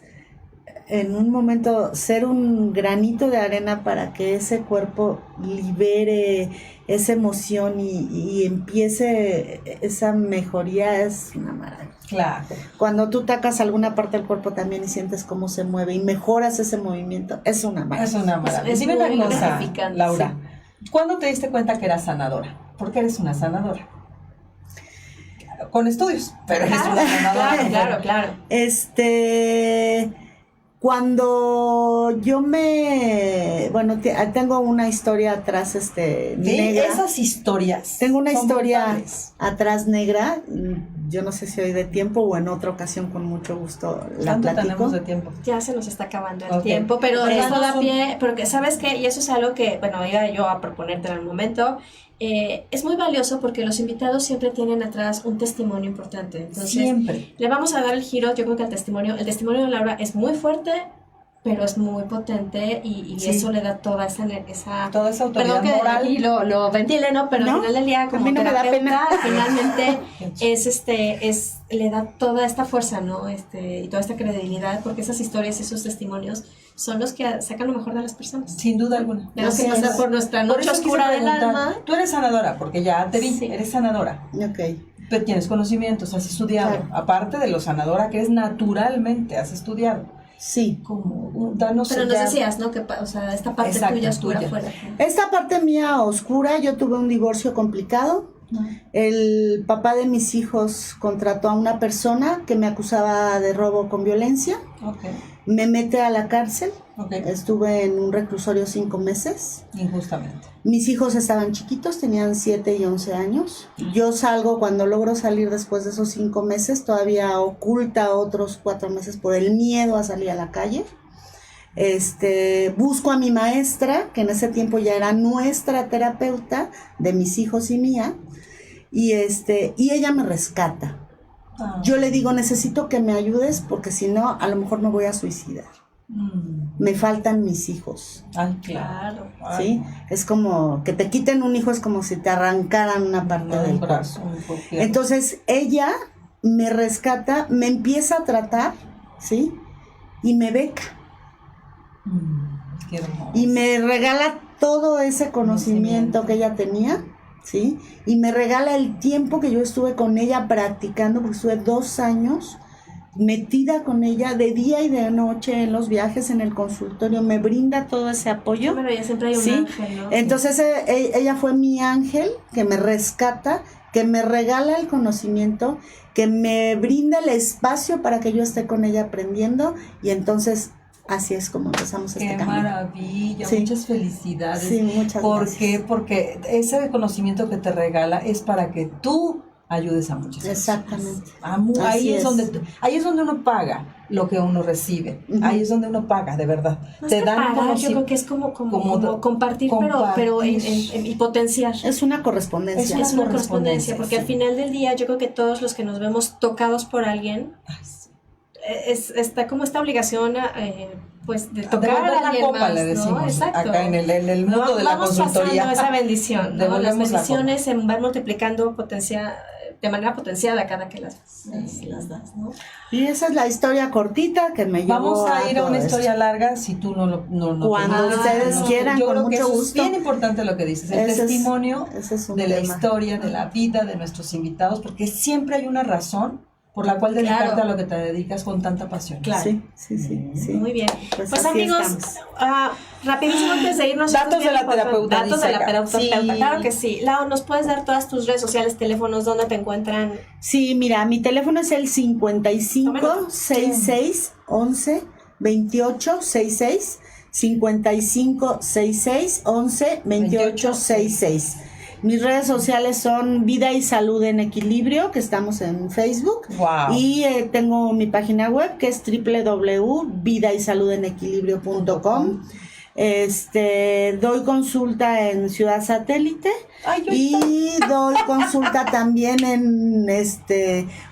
Speaker 4: en un momento ser un granito de arena para que ese cuerpo libere esa emoción y empiece esa mejoría, es una maravilla.
Speaker 5: Claro.
Speaker 4: Cuando tú tocas alguna parte del cuerpo también y sientes cómo se mueve y mejoras ese movimiento, es una maravilla.
Speaker 5: Es una maravilla.
Speaker 3: Es
Speaker 5: dime
Speaker 3: muy
Speaker 5: una cosa,
Speaker 3: gratificante.
Speaker 5: Laura. ¿Cuándo te diste cuenta que eras sanadora? Porque eres una sanadora. Con estudios, pero eres una sanadora.
Speaker 3: Claro.
Speaker 4: Cuando yo tengo una historia atrás, negra.
Speaker 5: Esas historias.
Speaker 4: Tengo una historia
Speaker 5: brutales.
Speaker 4: atrás negra. Yo no sé si hoy de tiempo o en otra ocasión con mucho gusto la
Speaker 5: ¿Cuánto
Speaker 4: platico.
Speaker 5: tenemos de tiempo?
Speaker 3: Ya se nos está acabando el tiempo, pero eso da pie, porque ¿sabes qué? Y eso es algo que, iba yo a proponerte en el momento. Es muy valioso porque los invitados siempre tienen atrás un testimonio importante. Entonces,
Speaker 5: siempre.
Speaker 3: Le vamos a dar el giro. Yo creo que el testimonio de Laura es muy fuerte, pero es muy potente y
Speaker 4: Sí.
Speaker 3: eso le da toda esa
Speaker 5: autoridad
Speaker 3: perdón que
Speaker 5: moral.
Speaker 3: aquí lo ventile, ¿no? Pero
Speaker 4: No,
Speaker 3: al final del día
Speaker 4: a
Speaker 3: como
Speaker 4: mí no me da
Speaker 3: terapeuta
Speaker 4: pena.
Speaker 3: finalmente le da toda esta fuerza, ¿no? Y toda esta credibilidad, porque esas historias y esos testimonios son los que sacan lo mejor de las personas.
Speaker 5: Sin duda alguna.
Speaker 3: De los que
Speaker 4: Así
Speaker 3: pasar
Speaker 4: es.
Speaker 3: por nuestra
Speaker 5: Por
Speaker 3: noche
Speaker 5: eso quise
Speaker 3: oscura del
Speaker 5: preguntar,
Speaker 3: alma.
Speaker 5: tú eres sanadora, porque ya te vi,
Speaker 3: Sí.
Speaker 5: eres sanadora.
Speaker 4: Ok.
Speaker 5: Pero tienes conocimientos, has estudiado.
Speaker 4: Claro.
Speaker 5: Aparte de lo sanadora que es naturalmente, has estudiado.
Speaker 4: Sí.
Speaker 5: Danos
Speaker 3: Pero nos
Speaker 5: ya-
Speaker 3: decías, ¿no? Que, o sea, esta parte
Speaker 5: Exacto,
Speaker 3: tuya oscura
Speaker 5: tuya.
Speaker 3: fuera.
Speaker 4: Esta parte mía oscura, yo tuve un divorcio complicado. El papá de mis hijos contrató a una persona que me acusaba de robo con violencia.
Speaker 5: Ok,
Speaker 4: Me mete a la cárcel.
Speaker 5: ok.
Speaker 4: Estuve en un reclusorio 5 meses.
Speaker 5: Injustamente.
Speaker 4: Mis hijos estaban chiquitos, tenían 7 y 11 años. Yo salgo, cuando logro salir después de esos 5 meses, todavía oculta otros 4 meses por el miedo a salir a la calle. Busco a mi maestra, que en ese tiempo ya era nuestra terapeuta de mis hijos y mía, y ella me rescata.
Speaker 5: Ah.
Speaker 4: Yo le digo, necesito que me ayudes porque si no, a lo mejor me voy a suicidar. Me faltan mis hijos.
Speaker 5: Ay, claro.
Speaker 4: ¿Sí? Es como que te quiten un hijo, es como si te arrancaran una parte del
Speaker 5: brazo.
Speaker 4: cuerpo. Entonces ella me rescata, me empieza a tratar, ¿sí? Y me beca.
Speaker 5: Qué hermoso.
Speaker 4: Y me regala todo ese conocimiento que ella tenía, ¿sí? Y me regala el tiempo que yo estuve con ella practicando, porque estuve 2 años metida con ella de día y de noche en los viajes, en el consultorio, me brinda todo ese apoyo.
Speaker 3: Pero ya siempre hay un
Speaker 4: ¿sí?
Speaker 3: ángel, ¿no?
Speaker 4: Entonces ella fue mi ángel que me rescata, que me regala el conocimiento, que me brinda el espacio para que yo esté con ella aprendiendo, y entonces así es como empezamos
Speaker 5: Qué
Speaker 4: este camino.
Speaker 5: maravilla,
Speaker 4: Sí.
Speaker 5: muchas felicidades.
Speaker 4: Sí, muchas
Speaker 5: ¿Por
Speaker 4: gracias.
Speaker 5: qué? Porque ese conocimiento que te regala es para que tú ayudes a muchas
Speaker 4: Exactamente.
Speaker 5: personas.
Speaker 4: Así es.
Speaker 5: Ahí es donde uno paga lo que uno recibe.
Speaker 4: Ujú.
Speaker 5: Ahí es donde uno paga, de verdad.
Speaker 3: Más
Speaker 5: Te
Speaker 3: que
Speaker 5: dan
Speaker 3: pagar, yo
Speaker 5: conoci-
Speaker 3: creo que es como
Speaker 5: como
Speaker 3: compartir, pero y potenciar.
Speaker 4: Es una correspondencia.
Speaker 3: Es una
Speaker 5: correspondencia,
Speaker 3: correspondencia, porque
Speaker 5: sí.
Speaker 3: al final del día yo creo que todos los que nos vemos tocados por alguien,
Speaker 5: Ay, sí.
Speaker 3: está como esta obligación pues de tocar
Speaker 5: Devolver
Speaker 3: a
Speaker 5: la
Speaker 3: alguien
Speaker 5: copa,
Speaker 3: más,
Speaker 5: le decimos,
Speaker 3: ¿no? Exacto.
Speaker 5: acá en el mundo de la
Speaker 3: Vamos
Speaker 5: consultoría.
Speaker 3: pasando esa bendición, ¿no? Las
Speaker 5: Devolvemos la
Speaker 3: bendiciones se van multiplicando de manera potenciada cada que las das, ¿no?
Speaker 4: Y esa es la historia cortita que me llevó
Speaker 5: Vamos a ir a
Speaker 4: todo
Speaker 5: una
Speaker 4: esto.
Speaker 5: historia larga si tú no
Speaker 4: Cuando ustedes quieran,
Speaker 5: yo
Speaker 4: con
Speaker 5: creo que
Speaker 4: mucho
Speaker 5: eso
Speaker 4: gusto.
Speaker 5: es bien importante lo que dices, el
Speaker 4: Ese es-
Speaker 5: testimonio
Speaker 4: ese es un
Speaker 5: de la
Speaker 4: tema.
Speaker 5: historia, de la vida de nuestros invitados, porque siempre hay una razón por la cual dedicarte
Speaker 3: Claro.
Speaker 5: a lo que te dedicas con tanta pasión.
Speaker 4: Sí, sí, sí, sí.
Speaker 3: Muy bien.
Speaker 4: Pues
Speaker 3: Pues,
Speaker 4: así
Speaker 3: amigos,
Speaker 4: estamos.
Speaker 3: rapidísimo antes de irnos.
Speaker 5: Datos
Speaker 3: esto es bien
Speaker 5: de la
Speaker 3: importante.
Speaker 5: terapeuta,
Speaker 3: Datos de
Speaker 5: dice
Speaker 3: la
Speaker 5: acá.
Speaker 3: terapeuta,
Speaker 4: Sí.
Speaker 3: claro que sí. Lau, ¿nos puedes dar todas tus redes sociales, teléfonos, dónde te encuentran?
Speaker 4: Sí, mira, mi teléfono es el 55
Speaker 3: Tómalo.
Speaker 4: 66 11 28 66 55 66 11 28 66. Mis redes sociales son Vida y Salud en Equilibrio, que estamos en Facebook.
Speaker 5: Wow.
Speaker 4: Y tengo mi página web que es www.vidaysaludenequilibrio.com. Doy consulta en Ciudad Satélite.
Speaker 5: Ay, yo
Speaker 4: Y doy consulta también en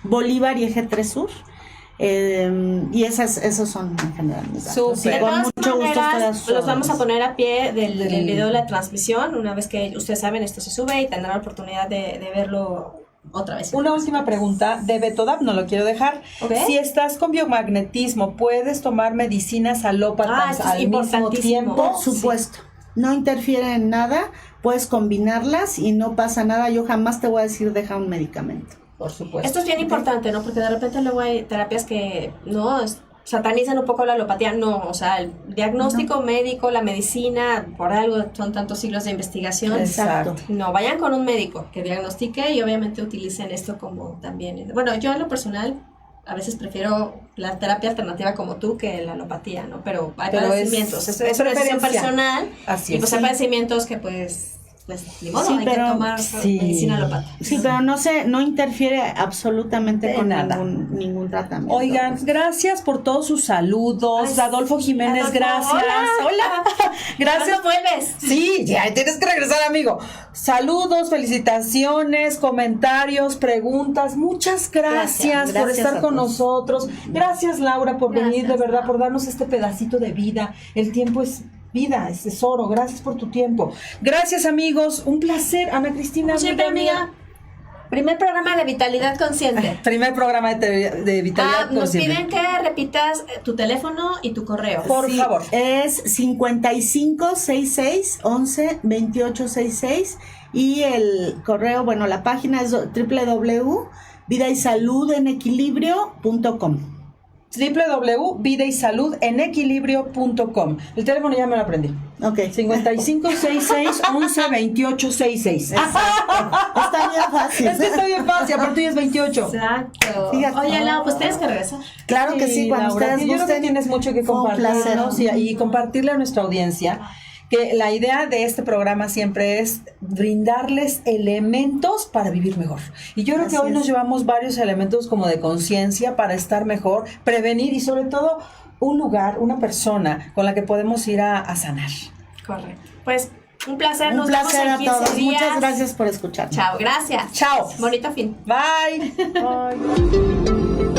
Speaker 4: Bolívar y Eje 3 Sur. Y esos son en general mis datos.
Speaker 5: Súper.
Speaker 4: Y con
Speaker 3: De todas
Speaker 4: mucho gusto
Speaker 3: maneras,
Speaker 4: estoy a sus
Speaker 3: los vamos a
Speaker 4: órdenes.
Speaker 3: poner a pie del video de la transmisión. Una vez que ustedes saben, esto se sube y tendrán la oportunidad de verlo otra vez.
Speaker 5: Una última pregunta de Betodap, no lo quiero dejar.
Speaker 3: Ok.
Speaker 5: Si estás con biomagnetismo, ¿puedes tomar medicinas alópatas
Speaker 3: esto es
Speaker 5: al mismo
Speaker 3: importantísimo.
Speaker 5: tiempo?
Speaker 4: Por supuesto. No interfiere en nada. Puedes combinarlas y no pasa nada. Yo jamás te voy a decir deja un medicamento.
Speaker 5: Por supuesto.
Speaker 3: Esto es bien importante, ¿no? Porque de repente luego hay terapias que no satanizan un poco la alopatía. No, o sea, el diagnóstico médico, la medicina, por algo son tantos siglos de investigación.
Speaker 4: Exacto.
Speaker 3: No, vayan con un médico que diagnostique y obviamente utilicen esto como también. Bueno, yo en lo personal a veces prefiero la terapia alternativa como tú que la alopatía, ¿no? Pero hay
Speaker 5: Pero
Speaker 3: padecimientos, es
Speaker 5: es
Speaker 3: una decisión
Speaker 5: preferencia.
Speaker 3: personal.
Speaker 5: Así
Speaker 3: Y
Speaker 5: es.
Speaker 3: pues hay padecimientos que pues pues ni modo,
Speaker 4: Sí,
Speaker 3: hay
Speaker 4: pero-
Speaker 3: que tomar
Speaker 2: sí.
Speaker 3: medicina alopática.
Speaker 4: Sí, pero no interfiere absolutamente
Speaker 2: De
Speaker 4: con
Speaker 2: nada.
Speaker 4: ningún tratamiento.
Speaker 2: Oigan, gracias por todos sus saludos.
Speaker 3: Ay,
Speaker 2: Adolfo Jiménez,
Speaker 3: Adolfo,
Speaker 2: gracias.
Speaker 3: hola.
Speaker 2: Gracias.
Speaker 3: ¿Cuándo vuelves?
Speaker 2: Sí, ya tienes que regresar, amigo. Saludos, felicitaciones, comentarios, preguntas. Muchas gracias, por
Speaker 4: Gracias
Speaker 2: estar
Speaker 4: a
Speaker 2: con
Speaker 4: todos.
Speaker 2: nosotros. Gracias, Laura, por venir, de
Speaker 3: Gracias,
Speaker 2: verdad,
Speaker 3: Laura.
Speaker 2: por darnos este pedacito de vida. El tiempo es vida, es tesoro. Gracias por tu tiempo. Gracias, amigos. Un placer, Ana Cristina.
Speaker 3: Como siempre,
Speaker 2: mía.
Speaker 3: amiga. Primer programa de Vitalidad Consciente.
Speaker 2: Primer programa de Vitalidad
Speaker 3: Nos
Speaker 2: Consciente.
Speaker 3: piden que repitas tu teléfono y tu correo.
Speaker 2: Por favor.
Speaker 4: Es 5566112866 y el correo, bueno, la página es www.vidaysaludenequilibrio.com.
Speaker 2: www.vidaysaludenequilibrio.com. El teléfono ya me lo aprendí.
Speaker 4: Ok.
Speaker 2: 5566112866.
Speaker 4: Está bien fácil.
Speaker 2: Es que está bien fácil, aparte ya es 28.
Speaker 3: Exacto.
Speaker 4: Fíjate.
Speaker 3: Oye, Lau, pues tienes que regresar.
Speaker 4: Claro que sí, cuando
Speaker 2: Laura,
Speaker 4: ustedes
Speaker 2: yo creo que
Speaker 4: gusten.
Speaker 2: tienes mucho que
Speaker 4: Fue un
Speaker 2: compartirnos
Speaker 4: placer.
Speaker 2: y compartirle a nuestra audiencia que la idea de este programa siempre es brindarles elementos para vivir mejor. Y yo creo que
Speaker 4: Así
Speaker 2: hoy nos
Speaker 4: es.
Speaker 2: llevamos varios elementos como de conciencia para estar mejor, prevenir y sobre todo un lugar, una persona con la que podemos ir a sanar.
Speaker 3: Correcto. Pues un placer.
Speaker 4: Un
Speaker 3: Nos
Speaker 4: placer
Speaker 3: vemos
Speaker 4: a
Speaker 3: en 15
Speaker 4: todos.
Speaker 3: días.
Speaker 4: Muchas gracias por escucharnos.
Speaker 3: Chao, gracias.
Speaker 2: Chao.
Speaker 3: Bonito fin.
Speaker 2: Bye. Bye.